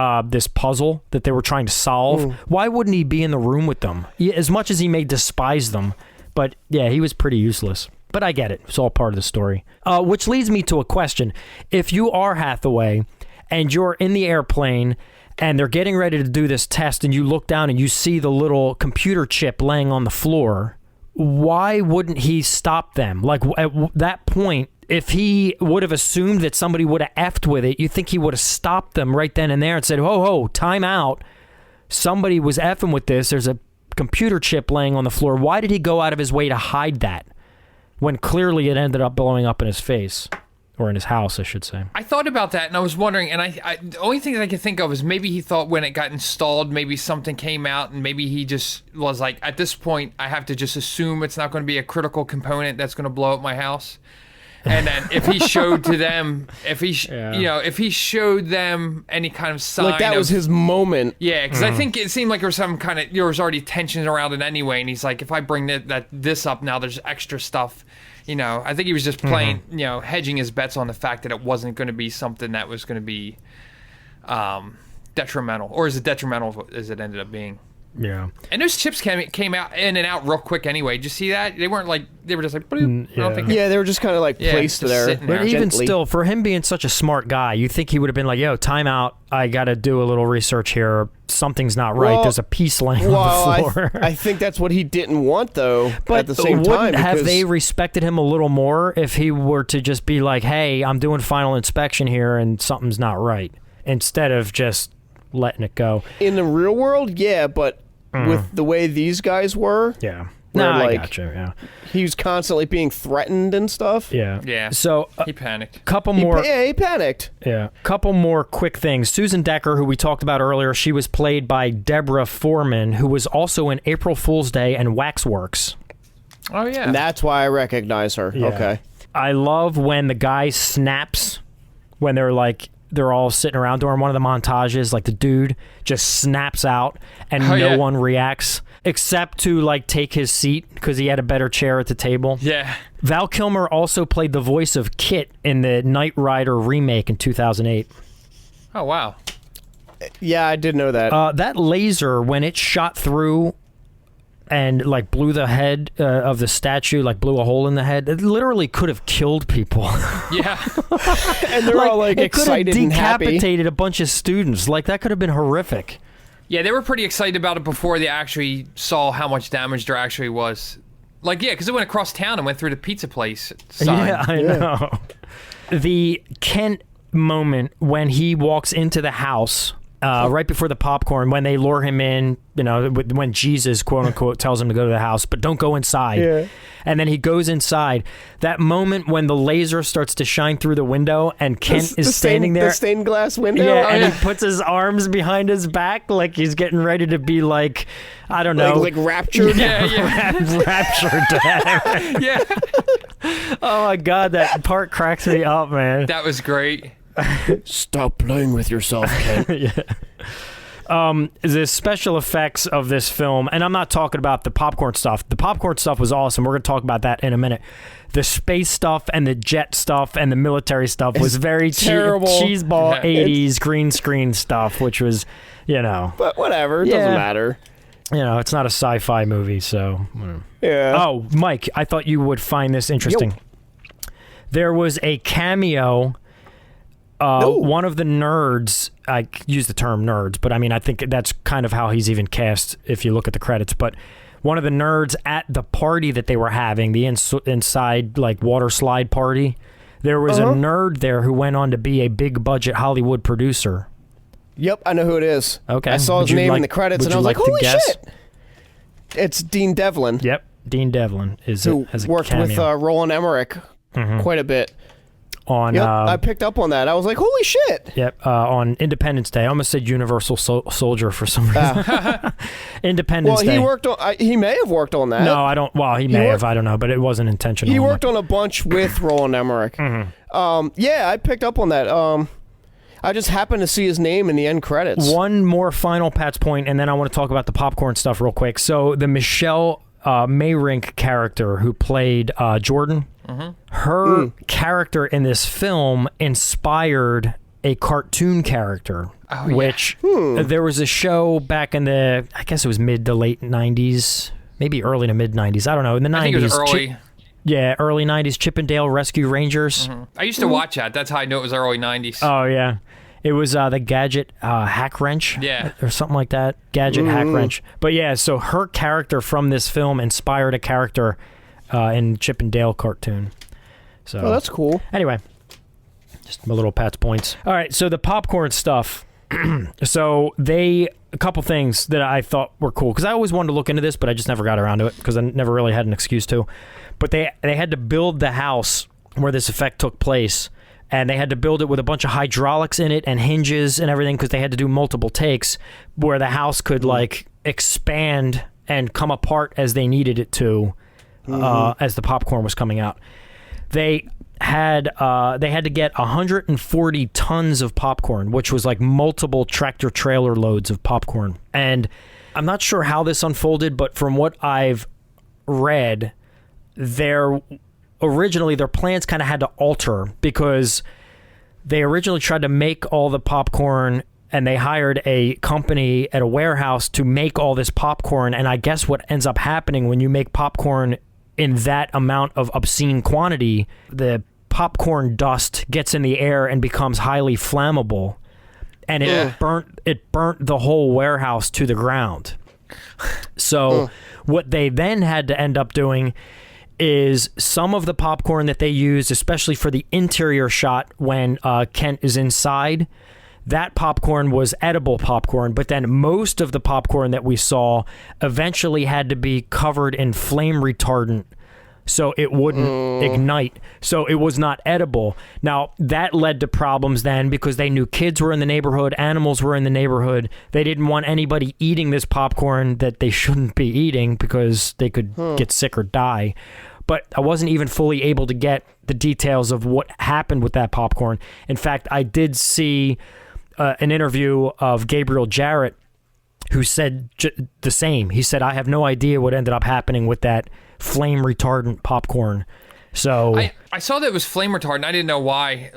puzzle that they were trying to solve, why wouldn't he be in the room with them? As much as he may despise them. But yeah, he was pretty useless. But I get it. It's all part of the story. Which leads me to a question. If you are Hathaway and you're in the airplane and they're getting ready to do this test and you look down and you see the little computer chip laying on the floor, why wouldn't he stop them? Like at that point, if he would have assumed that somebody would have effed with it, you think he would have stopped them right then and there and said, ho, time out. Somebody was effing with this. There's a computer chip laying on the floor. Why did he go out of his way to hide that when clearly it ended up blowing up in his face, or in his house, I should say? I thought about that and I was wondering, and I the only thing that I could think of is maybe he thought when it got installed, maybe something came out and maybe he just was like, at this point, I have to just assume it's not going to be a critical component that's going to blow up my house. And then if he showed to them, if he showed them any kind of sign, like that was his moment. Yeah, because I think it seemed like there was some kind of there was already tension around it anyway, and he's like, if I bring this up now, there's extra stuff. I think he was just playing, hedging his bets on the fact that it wasn't going to be something that was going to be detrimental, or as detrimental as it ended up being. Yeah. And those chips came out in and out real quick anyway. Did you see that? They were just like, bloop. Yeah. I don't think they were just kind of like placed there. But even still, for him being such a smart guy, you think he would have been like, yo, time out. I got to do a little research here. Something's not right. There's a piece laying on the floor. I think that's what he didn't want, though, but at the same time. Have they respected him a little more if he were to just be like, hey, I'm doing final inspection here and something's not right, instead of just letting it go? In the real world, yeah, but with the way these guys were, I gotcha. Yeah, he was constantly being threatened and stuff. Yeah. So he panicked. Couple more. He panicked. Yeah. Couple more quick things. Susan Decker, who we talked about earlier, she was played by Deborah Foreman, who was also in April Fool's Day and Waxworks. Oh yeah. And that's why I recognize her. Yeah. Okay. I love when the guy snaps when they're all sitting around during one of the montages, like the dude just snaps out and no one reacts except to take his seat because he had a better chair at the table. Yeah. Val Kilmer also played the voice of Kit in the Knight Rider remake in 2008. Oh, wow. Yeah, I did know that. That laser, when it shot through and blew the head of the statue, blew a hole in the head, it literally could have killed people. Yeah. And they're all excited and happy. It could have decapitated a bunch of students. That could have been horrific. Yeah, they were pretty excited about it before they actually saw how much damage there actually was. Because it went across town and went through the pizza place sign. Yeah, I know. The Kent moment when he walks into the house, right before the popcorn, when they lure him in, when Jesus, quote unquote, tells him to go to the house, but don't go inside. Yeah. And then he goes inside. That moment when the laser starts to shine through the window and Kent is standing there. The stained glass window? Yeah, and he puts his arms behind his back like he's getting ready to be like, I don't know. Like raptured? Raptured to heaven. Yeah. Oh my God, that part cracks me up, man. That was great. Stop playing with yourself, Kent. The special effects of this film, and I'm not talking about the popcorn stuff. The popcorn stuff was awesome. We're going to talk about that in a minute. The space stuff and the jet stuff and the military stuff was very terrible. Cheeseball 80s green screen stuff, which was, But whatever, it doesn't matter. It's not a sci-fi movie, so. Yeah. Oh, Mike, I thought you would find this interesting. There was a cameo. One of the nerds, I use the term nerds, but I mean, I think that's kind of how he's even cast if you look at the credits. But one of the nerds at the party that they were having, the inside like water slide party, there was a nerd there who went on to be a big budget Hollywood producer. Yep, I know who it is. Okay. I saw his name in the credits and I was like, holy shit. It's Dean Devlin. Yep, Dean Devlin has a worked cameo. with Roland Emmerich quite a bit. I picked up on that. I was like, holy shit. Yep, on Independence Day. I almost said Universal Soldier for some reason. Independence Day. Well, he worked on... he may have worked on that. No, I don't... Well, he may have. I don't know, but it wasn't intentional. He worked on a bunch with Roland Emmerich. Yeah, I picked up on that. I just happened to see his name in the end credits. One more final Pat's point, and then I want to talk about the popcorn stuff real quick. So the Michelle Meyrink character who played Jordan... Her character in this film inspired a cartoon character, which there was a show back in the, I guess it was mid to late 90s, maybe early to mid 90s. I don't know. In the 90s. I think it was early. Early 90s, Chippendale Rescue Rangers. I used to watch that. That's how I know it was early 90s. Oh, yeah. It was the Gadget Hack Wrench. Yeah. Or something like that. Gadget Hack Wrench. But yeah, so her character from this film inspired a character in Chip and Dale cartoon. So that's cool. Anyway, just my little Pat's points. All right, so the popcorn stuff. So a couple things that I thought were cool because I always wanted to look into this, but I just never got around to it because I never really had an excuse to. But they had to build the house where this effect took place, and they had to build it with a bunch of hydraulics in it and hinges and everything because they had to do multiple takes where the house could like expand and come apart as they needed it to. As the popcorn was coming out, they had to get 140 tons of popcorn, which was like multiple tractor trailer loads of popcorn. And I'm not sure how this unfolded, but from what I've read, originally their plans kind of had to alter because they originally tried to make all the popcorn. And they hired a company at a warehouse to make all this popcorn. And I guess what ends up happening when you make popcorn in that amount of obscene quantity, the popcorn dust gets in the air and becomes highly flammable. And it burnt the whole warehouse to the ground. So what they then had to end up doing is some of the popcorn that they used, especially for the interior shot when Kent is inside, that popcorn was edible popcorn, but then most of the popcorn that we saw eventually had to be covered in flame retardant so it wouldn't ignite. So it was not edible. Now, that led to problems then because they knew kids were in the neighborhood, animals were in the neighborhood. They didn't want anybody eating this popcorn that they shouldn't be eating because they could get sick or die. But I wasn't even fully able to get the details of what happened with that popcorn. In fact, I did see an interview of Gabriel Jarret who said the same. He said, I have no idea what ended up happening with that flame retardant popcorn. So I saw that it was flame retardant. I didn't know why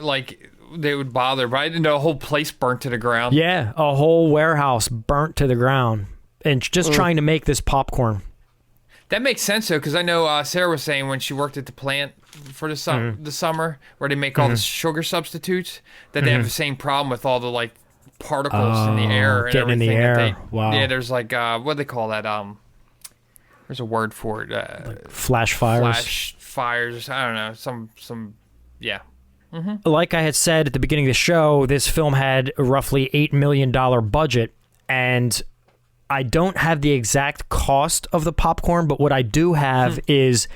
they would bother, but I didn't know a whole place burnt to the ground. Yeah, a whole warehouse burnt to the ground and just trying to make this popcorn. That makes sense, though, because I know Sarah was saying when she worked at the plant for the summer where they make all the sugar substitutes, that they have the same problem with all the, particles in the air and getting everything. in the air. Wow. Yeah, there's, what do they call that? There's a word for it. Flash fires. Flash fires. I don't know. Yeah. like I had said at the beginning of the show, this film had a roughly $8 million budget, and I don't have the exact cost of the popcorn, but what I do have is,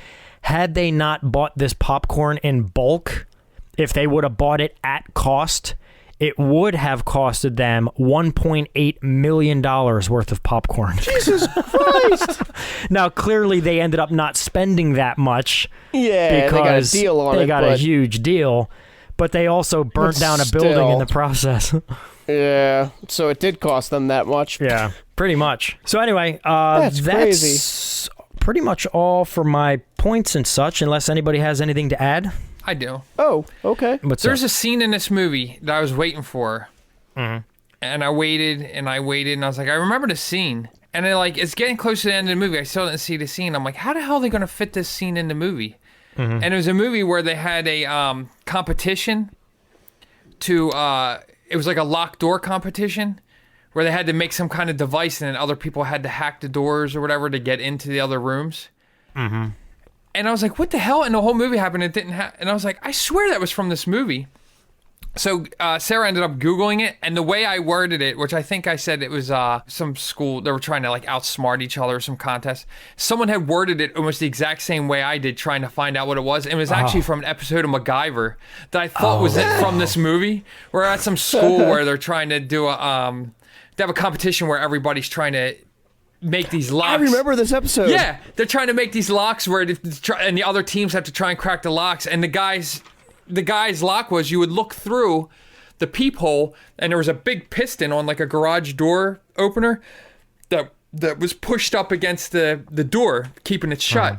had they not bought this popcorn in bulk, if they would have bought it at cost, it would have costed them $1.8 million worth of popcorn. Jesus Christ! Now, clearly, they ended up not spending that much. Yeah, because they got a deal on it. They got a huge deal, but they also burnt down a building in the process. Yeah, so it did cost them that much. Yeah, pretty much. So anyway, that's crazy. Pretty much all for my points and such, unless anybody has anything to add. I do. Oh, okay. There's a scene in this movie that I was waiting for. And I waited, and I waited, and I was like, I remember the scene. And then, like, it's getting close to the end of the movie. I still didn't see the scene. I'm like, how the hell are they going to fit this scene in the movie? And it was a movie where they had a competition to, it was like a locked door competition where they had to make some kind of device, and then other people had to hack the doors or whatever to get into the other rooms. And I was like, what the hell? And the whole movie happened. It didn't happen. And I was like, I swear that was from this movie. So Sarah ended up Googling it. And the way I worded it, which I think I said it was some school, they were trying to like outsmart each other, some contest. Someone had worded it almost the exact same way I did, trying to find out what it was. And it was actually from an episode of MacGyver that I thought was it from this movie. We're at some school where they're trying to do they have a competition where everybody's trying to make these locks. I remember this episode. Yeah, they're trying to make these locks where and the other teams have to try and crack the locks. And the guy's lock was, you would look through the peephole, and there was a big piston on like a garage door opener that was pushed up against the door, keeping it shut.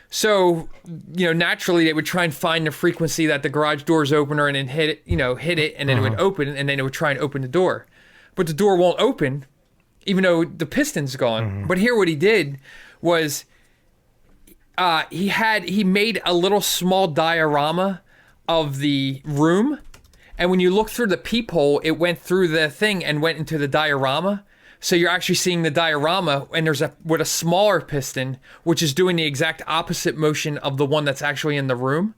So, naturally they would try and find the frequency that the garage door's opener, and then hit it, and then it would open, and then it would try and open the door. But the door won't open, even though the piston's gone. But here what he did was he made a little small diorama of the room, and when you look through the peephole, it went through the thing and went into the diorama. So you're actually seeing the diorama, and there's with a smaller piston, which is doing the exact opposite motion of the one that's actually in the room.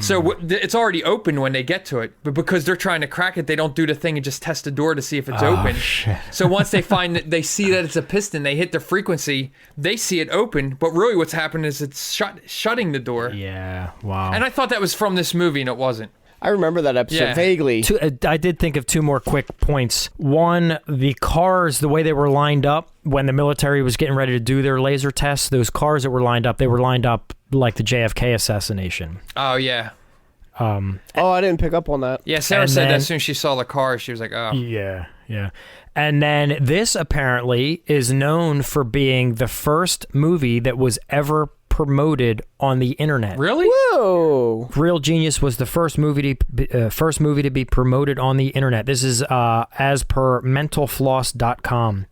So it's already open when they get to it, but because they're trying to crack it, they don't do the thing and just test the door to see if it's open. Shit. So once they they see that it's a piston, they hit the frequency, they see it open, but really what's happened is it's shutting the door. Yeah, wow. And I thought that was from this movie, and it wasn't. I remember that episode vaguely. I did think of two more quick points. One, the cars, the way they were lined up when the military was getting ready to do their laser tests, those cars that were lined up, they were lined up like the JFK assassination. Oh, yeah. I didn't pick up on that. Yeah, Sarah said that as soon as she saw the car, she was like, oh. Yeah. And then this apparently is known for being the first movie that was ever promoted on the internet. Really? Whoa! Real Genius was the first movie to be promoted on the internet. This is as per mentalfloss.com.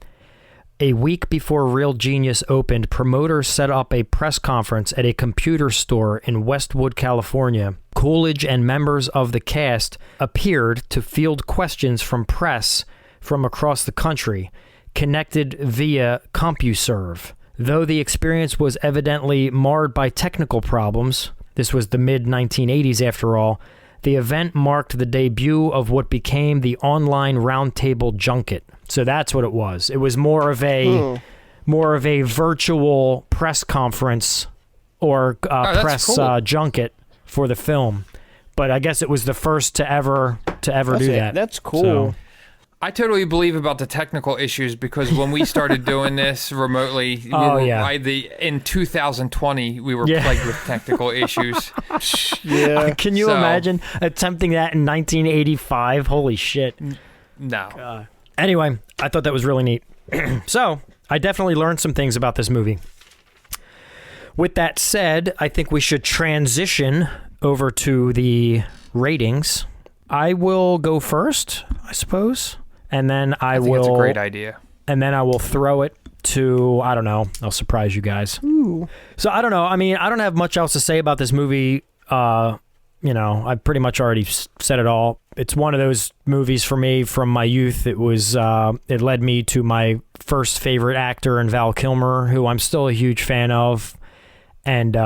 A week before Real Genius opened, promoters set up a press conference at a computer store in Westwood, California. Coolidge and members of the cast appeared to field questions from press from across the country, connected via CompuServe. Though the experience was evidently marred by technical problems, this was the mid-1980s after all, the event marked the debut of what became the online roundtable junket. So that's what it was. It was more of a virtual press conference or press junket for the film. But I guess it was the first to ever do that. That's cool. So, I totally believe about the technical issues, because when we started doing this remotely, in 2020, we were plagued with technical issues. Yeah. Can you imagine attempting that in 1985? Holy shit. No. Anyway, I thought that was really neat. So, I definitely learned some things about this movie. With that said, I think we should transition over to the ratings. I will go first, I suppose. And then I think will. That's a great idea. And then I will throw it to, I don't know, I'll surprise you guys. Ooh. So I don't know. I mean, I don't have much else to say about this movie. I pretty much already said it all. It's one of those movies for me from my youth. It was, it led me to my first favorite actor in Val Kilmer, who I'm still a huge fan of. And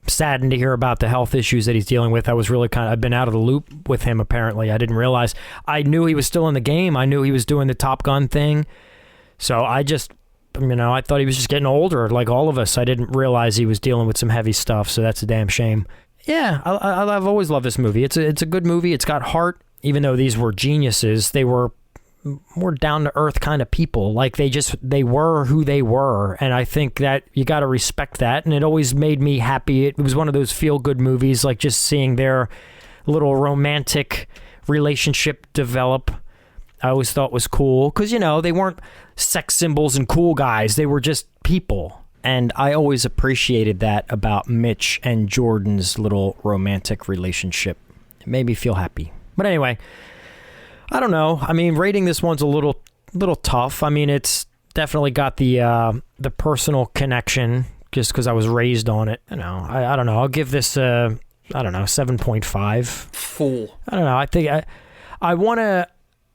saddened to hear about the health issues that he's dealing with. I was really I've been out of the loop with him, apparently. I didn't realize. I knew he was still in the game. I knew he was doing the Top Gun thing. So I just, I thought he was just getting older, like all of us. I didn't realize he was dealing with some heavy stuff, so that's a damn shame. Yeah, I've always loved this movie. It's a good movie. It's got heart, even though these were geniuses. They were more down-to-earth kind of people. Like, they were who they were, and I think that you got to respect that, and it always made me happy. It was one of those feel-good movies, like just seeing their little romantic relationship develop. I always thought was cool, because, they weren't sex symbols and cool guys. They were just people, and I always appreciated that about Mitch and Jordan's little romantic relationship. It made me feel happy. But anyway, I don't know. Rating this one's a little tough. It's definitely got the personal connection just because I was raised on it. I don't know. I'll give this 7.5. Fool. I don't know. I think I want to.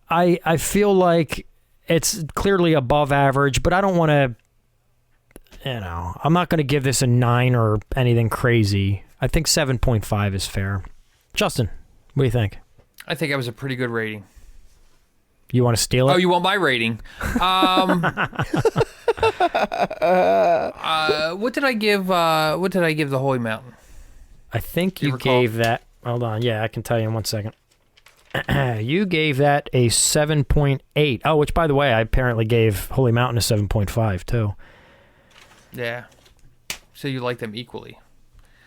I feel like it's clearly above average, but I don't want to. I'm not going to give this a 9 or anything crazy. I think 7.5 is fair. Justin, what do you think? I think that was a pretty good rating. You want to steal it? Oh, you want my rating? What did I give? What did I give the Holy Mountain? I think you gave that. Hold on. Yeah, I can tell you in 1 second. You gave that a 7.8. Oh, which, by the way, I apparently gave Holy Mountain a 7.5 too. Yeah. So you like them equally?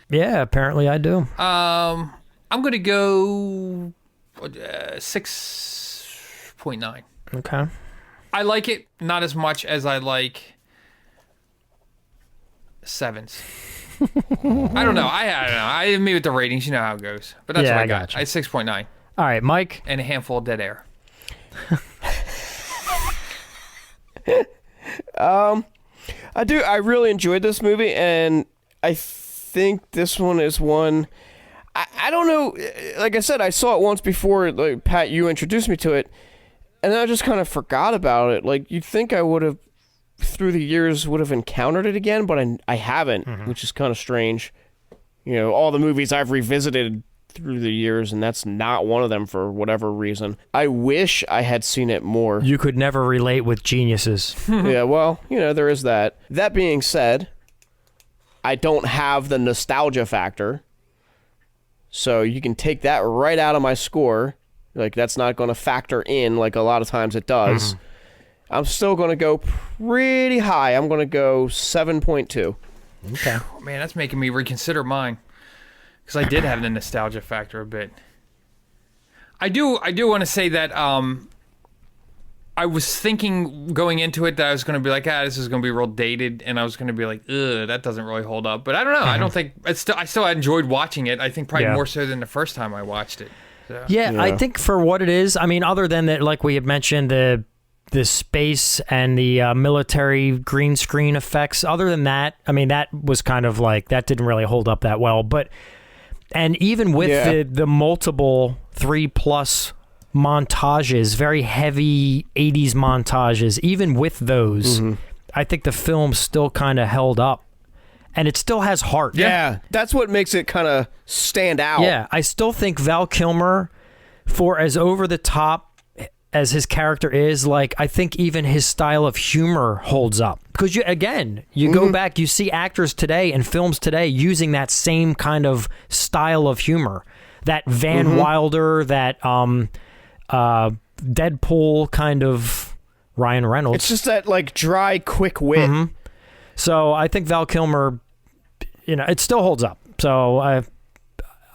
Yeah, apparently I do. I'm gonna go 6.9. Okay. I like it not as much as I like sevens. I don't know. I don't know. I didn't meet with the ratings. You know how it goes. But that's what I got. Gotcha. I had 6.9. All right, Mike. And a handful of dead air. I really enjoyed this movie, and I think this one is one. I don't know. Like I said, I saw it once before. Like, Pat, you introduced me to it, and then I just kind of forgot about it. Like, you'd think I would have, through the years, would have encountered it again, but I haven't, which is kind of strange. All the movies I've revisited through the years, and that's not one of them for whatever reason. I wish I had seen it more. You could never relate with geniuses. Yeah, well, there is that. That being said, I don't have the nostalgia factor, so you can take that right out of my score. Like, that's not going to factor in like a lot of times it does. I'm still going to go pretty high. I'm going to go 7.2. Okay. Man, that's making me reconsider mine. Because I did have the nostalgia factor a bit. I do want to say that I was thinking going into it that I was going to be like, this is going to be real dated, and I was going to be like, ugh, that doesn't really hold up. But I don't know. I don't think I still enjoyed watching it. I think probably more so than the first time I watched it. So. Yeah, I think for what it is, other than that, like we had mentioned, the space and the military green screen effects. Other than that, that was kind of like that didn't really hold up that well, but. And even with the multiple 3+ montages, very heavy 80s montages, even with those, I think the film still kind of held up. And it still has heart. Yeah, that's what makes it kind of stand out. Yeah, I still think Val Kilmer, for as over the top as his character is, like, I think even his style of humor holds up. Because you go back, you see actors today and films today using that same kind of style of humor. That Van Wilder, that Deadpool kind of Ryan Reynolds. It's just that, like, dry, quick wit. So I think Val Kilmer, it still holds up. So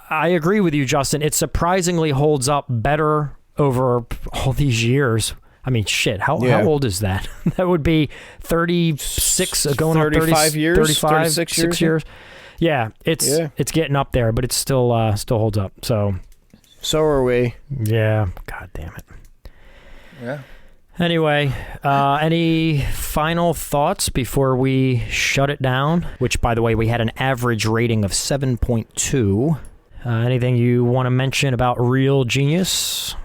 I agree with you, Justin. It surprisingly holds up better over all these years. How old is that? That would be 36, going on 35 years, 36 years. Yeah, it's getting up there, but it still holds up. So are we. Yeah, god damn it. Yeah. Anyway, any final thoughts before we shut it down? Which, by the way, we had an average rating of 7.2. Anything you want to mention about Real Genius?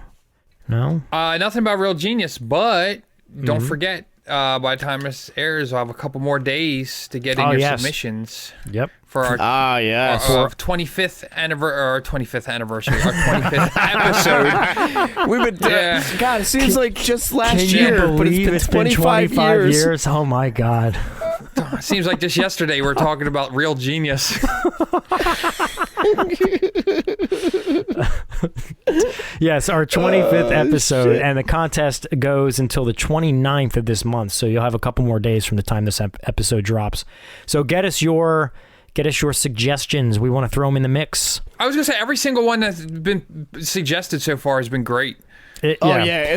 No? Nothing about Real Genius, but don't forget, by the time this airs, I'll have a couple more days to get in your submissions. Yep. For our our 25th anniversary, our 25th episode. We've been God, it seems like just last Can year, you but it's believe been it's 25 been 25 years. Oh my God. Seems like just yesterday we were talking about real genius. Yes, our 25th episode, and the contest goes until the 29th of this month. So you'll have a couple more days from the time this episode drops. So get us your suggestions. We want to throw them in the mix. I was gonna say every single one that's been suggested so far has been great. It's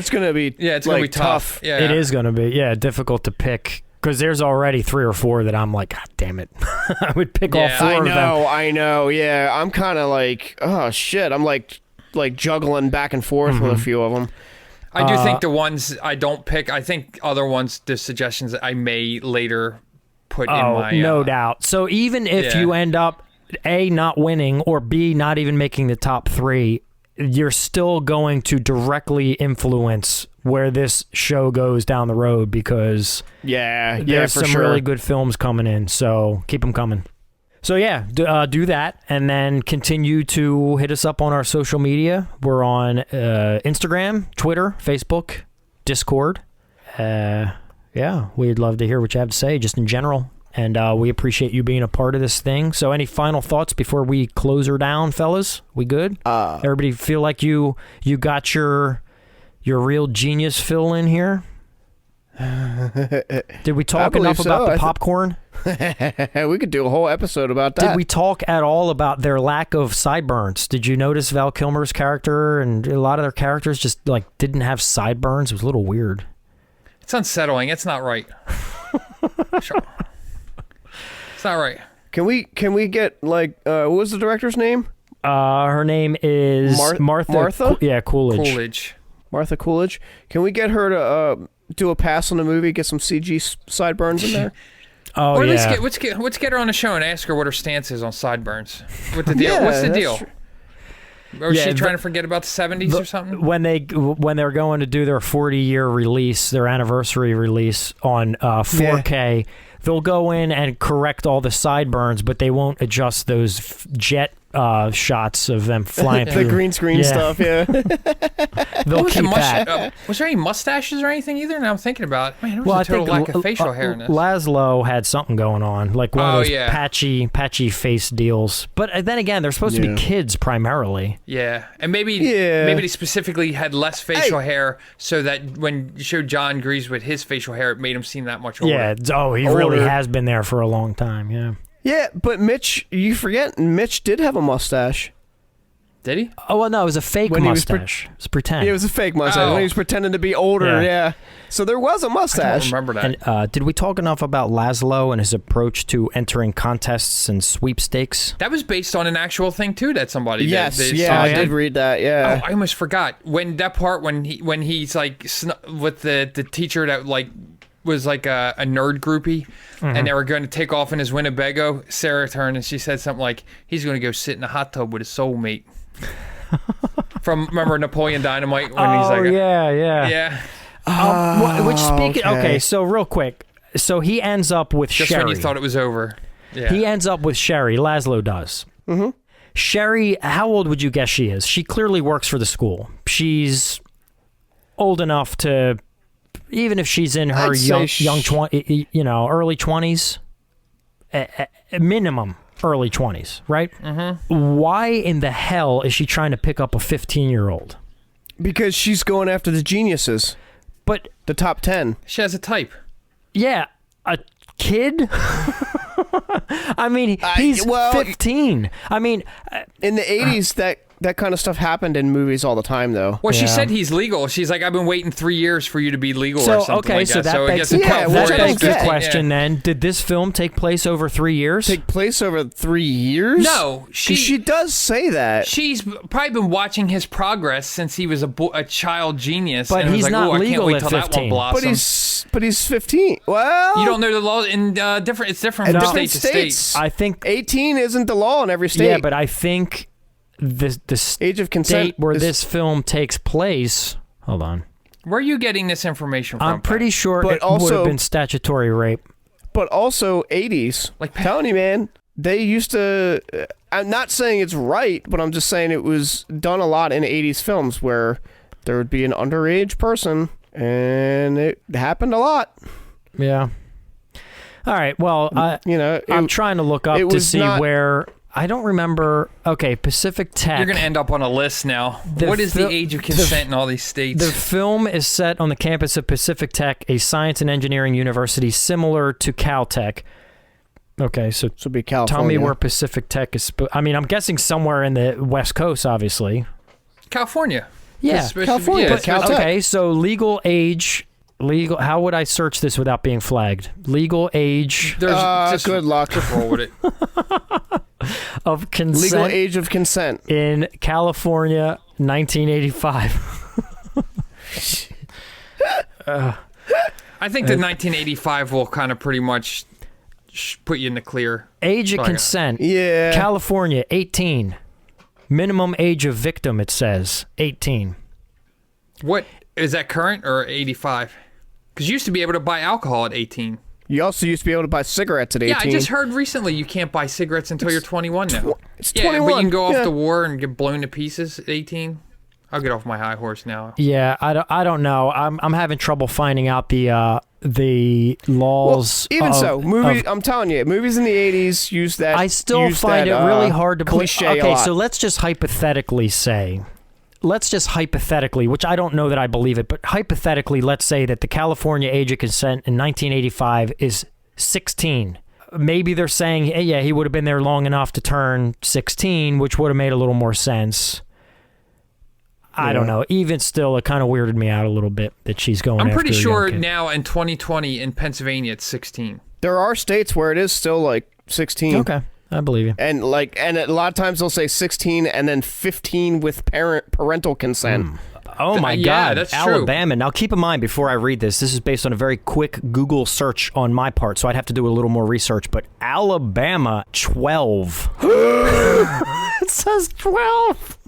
gonna be it's gonna be tough. Yeah, it is gonna be difficult to pick. Because there's already 3 or 4 that I'm like, God damn it. I would pick all 4 of them. I know. Yeah, I'm kind of like, oh, shit. I'm like juggling back and forth with a few of them. I do think the ones I don't pick, I think other ones, the suggestions that I may later put in my... no doubt. So even if you end up, A, not winning, or B, not even making the top 3, you're still going to directly influence where this show goes down the road, because there's some really good films coming in, so keep them coming. So do that, and then continue to hit us up on our social media. We're on Instagram, Twitter, Facebook, Discord. We'd love to hear what you have to say, just in general, and we appreciate you being a part of this thing. So any final thoughts before we close her down, fellas? We good? Everybody feel like you got your real genius fill in here? Did we talk enough about the popcorn? We could do a whole episode about that. Did we talk at all about their lack of sideburns? Did you notice Val Kilmer's character and a lot of their characters just like didn't have sideburns? It was a little weird. It's unsettling. It's not right. Sure. It's not right. Can we get like what was the director's name? Her name is Martha. Coolidge. Martha Coolidge. Can we get her to do a pass on the movie? Get some CG sideburns in there. Or at least let's get her on the show and ask her what her stance is on sideburns. What the deal? What's the deal? Or is she trying to forget about the 70s or something? When they're going to do their 40-year release, their anniversary release on 4K, they'll go in and correct all the sideburns, but they won't adjust those jet shots of them flying through. The green screen stuff, They'll keep that. Was there any mustaches or anything either? Now I'm thinking about it. Man, there was a total lack of facial hair in this. Laszlo had something going on, like one of those patchy face deals. But then again, they're supposed to be kids primarily. Yeah, and maybe they specifically had less facial hair so that when you showed John Gries with his facial hair, it made him seem that much older. Yeah, he really has been there for a long time, Yeah, but Mitch, you forget, Mitch did have a mustache. Did he? Oh, well, no, it was a fake mustache. It was pretend. Yeah, it was a fake mustache when he was pretending to be older, So there was a mustache. I don't remember that. And did we talk enough about Laszlo and his approach to entering contests and sweepstakes? That was based on an actual thing, too, that somebody did. I did read that, Oh, I almost forgot. When that part, when he's like, with the teacher that like, was like a nerd groupie, and they were going to take off in his Winnebago. Sarah turned and she said something like, he's going to go sit in a hot tub with his soulmate. Remember Napoleon Dynamite? When he's like, yeah. Okay, so real quick. So he ends up with Sherry. Just when you thought it was over. Yeah. He ends up with Sherry. Laszlo does. Mm-hmm. Sherry, how old would you guess she is? She clearly works for the school. She's old enough to... Even if she's in her early 20s, minimum early 20s, right? Mm-hmm. Why in the hell is she trying to pick up a 15-year-old? Because she's going after the geniuses. But the top 10. She has a type. Yeah, a kid? I mean, he's 15. I mean... in the 80s, that kind of stuff happened in movies all the time, though. Well, she said he's legal. She's like, I've been waiting 3 years for you to be legal or something like that. That begs the question then. Did this film take place over 3 years? Take place over 3 years? No. She does say that. She's probably been watching his progress since he was a child genius. But he's not legal I can't wait till at 15. That one blossom. But he's 15. Well... You don't know the law in different... It's different from state to state. I think... 18 isn't the law in every state. Yeah, but I think... The age of consent where this film takes place. Hold on. Where are you getting this information from? I'm pretty sure it would have been statutory rape. But also 80s. Like, telling you, man, they used to... I'm not saying it's right, but I'm just saying it was done a lot in 80s films where there would be an underage person, and it happened a lot. Yeah. All right, well, I'm trying to look up to see where... I don't remember. Okay, Pacific Tech. You're going to end up on a list now. What is the age of consent in all these states? The film is set on the campus of Pacific Tech, a science and engineering university similar to Caltech. Okay, so be California. Tell me where Pacific Tech is. I'm guessing somewhere in the West Coast, obviously. California. Yeah, California. Okay, so legal age. How would I search this without being flagged? Legal age. Just good luck. Just roll with it. Of consent. Legal age of consent in California, 1985. I think the 1985 will kind of pretty much put you in the clear. Age of consent. Yeah. California, 18. Minimum age of victim, it says, 18. What is that, current or 85? Because you used to be able to buy alcohol at 18. You also used to be able to buy cigarettes at 18. Yeah, I just heard recently you can't buy cigarettes until you're 21 now. It's 21. But you can go off the war and get blown to pieces at 18. I'll get off my high horse now. Yeah, I don't know. I'm having trouble finding out the laws. Well, I'm telling you, movies in the 80s use that. I still find it really hard to cliche. Okay, so let's just hypothetically say. Which I don't know that I believe it, but hypothetically, let's say that the California age of consent in 1985 is 16. Maybe they're saying, hey, yeah, he would have been there long enough to turn 16, which would have made a little more sense. I don't know. Even still, it kind of weirded me out a little bit that she's going after I'm pretty a sure young kid. now in 2020 in Pennsylvania it's 16. There are states where it is still like 16. Okay. I believe you. And a lot of times they'll say 16 and then 15 with parental consent. Oh my yeah, God, that's Alabama. true. Now keep in mind before I read this is based on a very quick Google search on my part, so I'd have to do a little more research, but Alabama, 12. It says 12.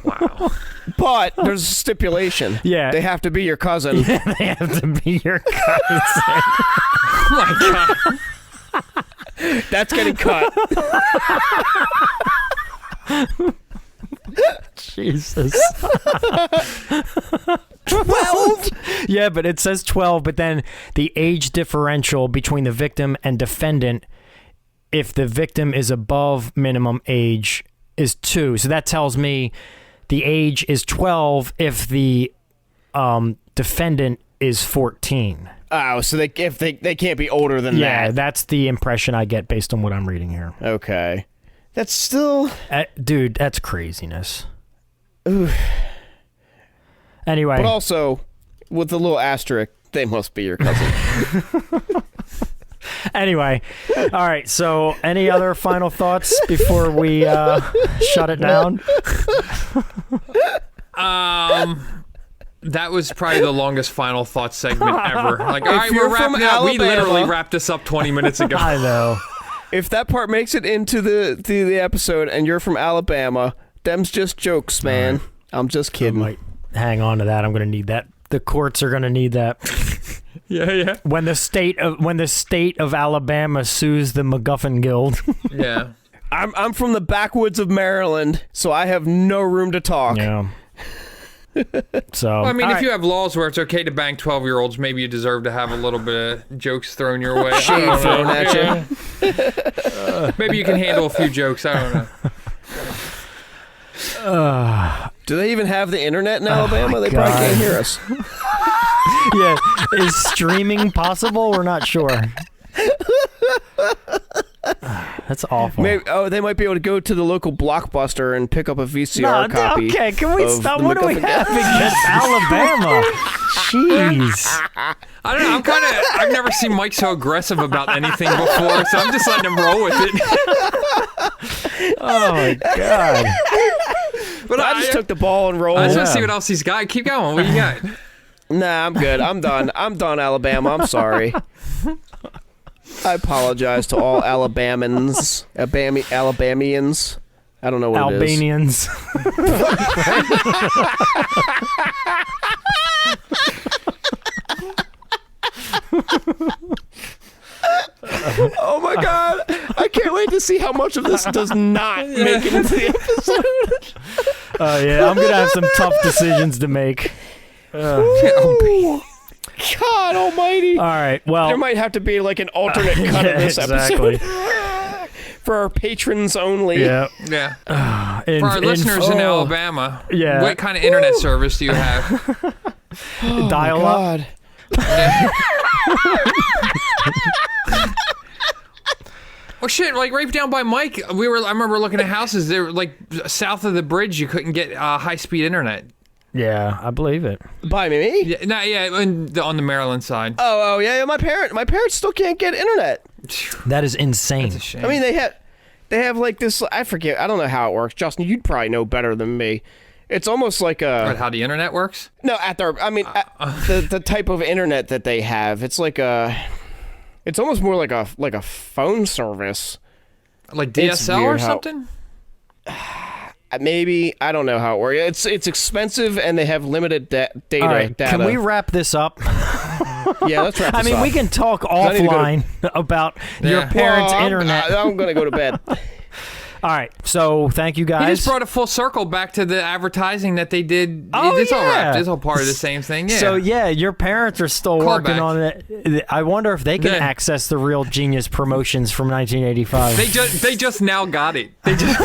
Wow. But there's a stipulation. Yeah. They have to be your cousin. They have to be your cousin. Oh my God. That's getting cut. Jesus. 12? Yeah, but it says 12, but then the age differential between the victim and defendant, if the victim is above minimum age, is 2. So that tells me the age is 12 if the defendant is 14. Oh, so they can't be older than that. Yeah, that's the impression I get based on what I'm reading here. Okay. That's still... dude, that's craziness. Ooh. Anyway. But also, with the little asterisk, they must be your cousin. Anyway. All right, so any other final thoughts before we shut it down? That was probably the longest final thoughts segment ever. Like, all right, we're wrapping up. Alabama, We literally wrapped this up 20 minutes ago. I know. If that part makes it into the episode and you're from Alabama, them's just jokes, man. Right. I'm just kidding. I might hang on to that. I'm going to need that. The courts are going to need that. Yeah. When the state of Alabama sues the MacGuffin Guild. Yeah. I'm from the backwoods of Maryland, so I have no room to talk. Yeah. So well, I mean, if you have laws where it's okay to bang 12-year-olds, maybe you deserve to have a little bit of jokes thrown your way. Shade thrown at you. Maybe you can handle a few jokes. I don't know. Do they even have the internet in Alabama? They probably can't hear us. Yeah, is streaming possible? We're not sure. That's awful. They might be able to go to the local Blockbuster and pick up a VCR copy. Okay, can we stop? What do we have against Alabama? Jeez. I don't know. I've never seen Mike so aggressive about anything before, so I'm just letting him roll with it. Oh my God. But I just took the ball and rolled. I just want to see what else he's got. Keep going. What do you got? Nah, I'm good. I'm done. I'm done, Alabama. I'm sorry. I apologize to all Alabamians. Alabamians. I don't know what Albanians. it is. how much of this does not make it into the episode. Yeah, I'm gonna have some tough decisions to make. God almighty. All right, well. There might have to be like an alternate cut of this exactly. episode. For our patrons only. Yeah. Yeah. For our listeners in Alabama, what kind of internet service do you have? Dial up. Well, shit, like right down by Mike, I remember looking at houses. They were like south of the bridge. You couldn't get high-speed internet. Yeah, I believe it. By me? Yeah, on the Maryland side. Oh, yeah. My parents still can't get internet. That is insane. That's a shame. I mean, they have like this. I forget. I don't know how it works. Justin, you'd probably know better than me. It's almost like how the internet works? No, the type of internet that they have. It's like it's almost more like a phone service. Like DSL or something? Maybe. I don't know how it works. It's expensive and they have limited data. All right, can we wrap this up? Yeah, let's wrap this up. I mean, we can talk offline about your parents' internet. I'm going to go to bed. All right, so thank you guys. He just brought a full circle back to the advertising that they did. Oh, it's all yeah. wrapped. It's all part of the same thing. Yeah. So yeah, your parents are still working on it. I wonder if they can access the Real Genius promotions from 1985. They just now got it. They just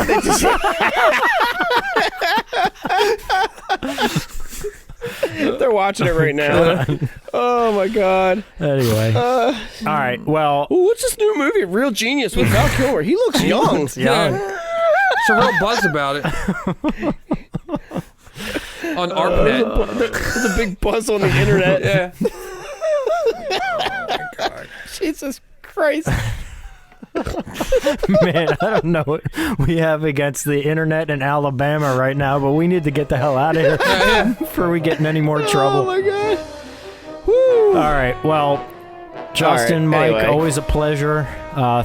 They're watching it right now. Oh my god. Anyway. All right. Well. Ooh, what's this new movie? Real Genius with Val Kilmer. He looks young. Yeah. There's a real buzz about it. On ARPANET. There's a big buzz on the internet. Yeah. Oh my god. Jesus Christ. Man, I don't know what we have against the internet in Alabama right now, but we need to get the hell out of here before we get in any more trouble. Oh my god. Woo. All right. Well, Justin, right, Mike, anyway. always a pleasure.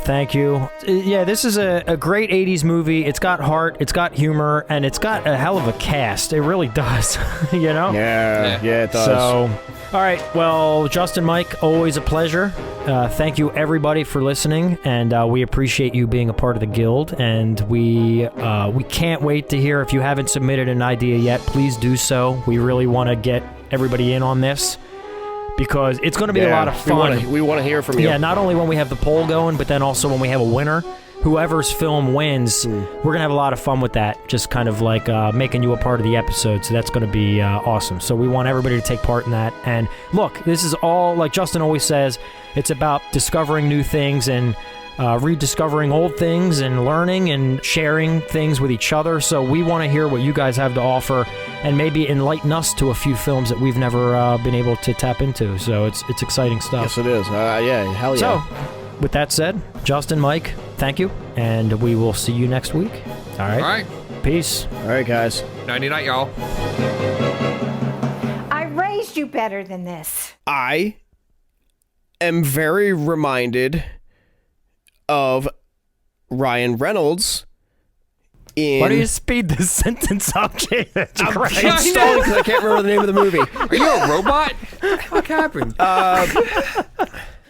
Thank you. Yeah, this is a great 80s movie. It's got heart, it's got humor, and it's got a hell of a cast. It really does, you know? Yeah, it does. So, all right. Well, Justin, Mike, always a pleasure. Thank you, everybody, for listening, and we appreciate you being a part of the guild, and we can't wait to hear. If you haven't submitted an idea yet, please do so. We really want to get everybody in on this, because it's going to be a lot of fun. We want to hear from you. Yeah, not only when we have the poll going, but then also when we have a winner. Whoever's film wins, we're going to have a lot of fun with that, just kind of like making you a part of the episode, so that's going to be awesome. So we want everybody to take part in that. And look, this is all, like Justin always says, it's about discovering new things and rediscovering old things and learning and sharing things with each other. So we want to hear what you guys have to offer and maybe enlighten us to a few films that we've never been able to tap into. So it's exciting stuff. Yes, it is. Yeah, hell yeah. So, with that said, Justin, Mike, thank you, and we will see you next week. All right? All right. Peace. All right, guys. Nighty-night, y'all. I raised you better than this. I am very reminded of Ryan Reynolds in... Why do you speed this sentence up, Jesus I'm Christ? stalling because I can't remember the name of the movie. Are you a robot? What happened?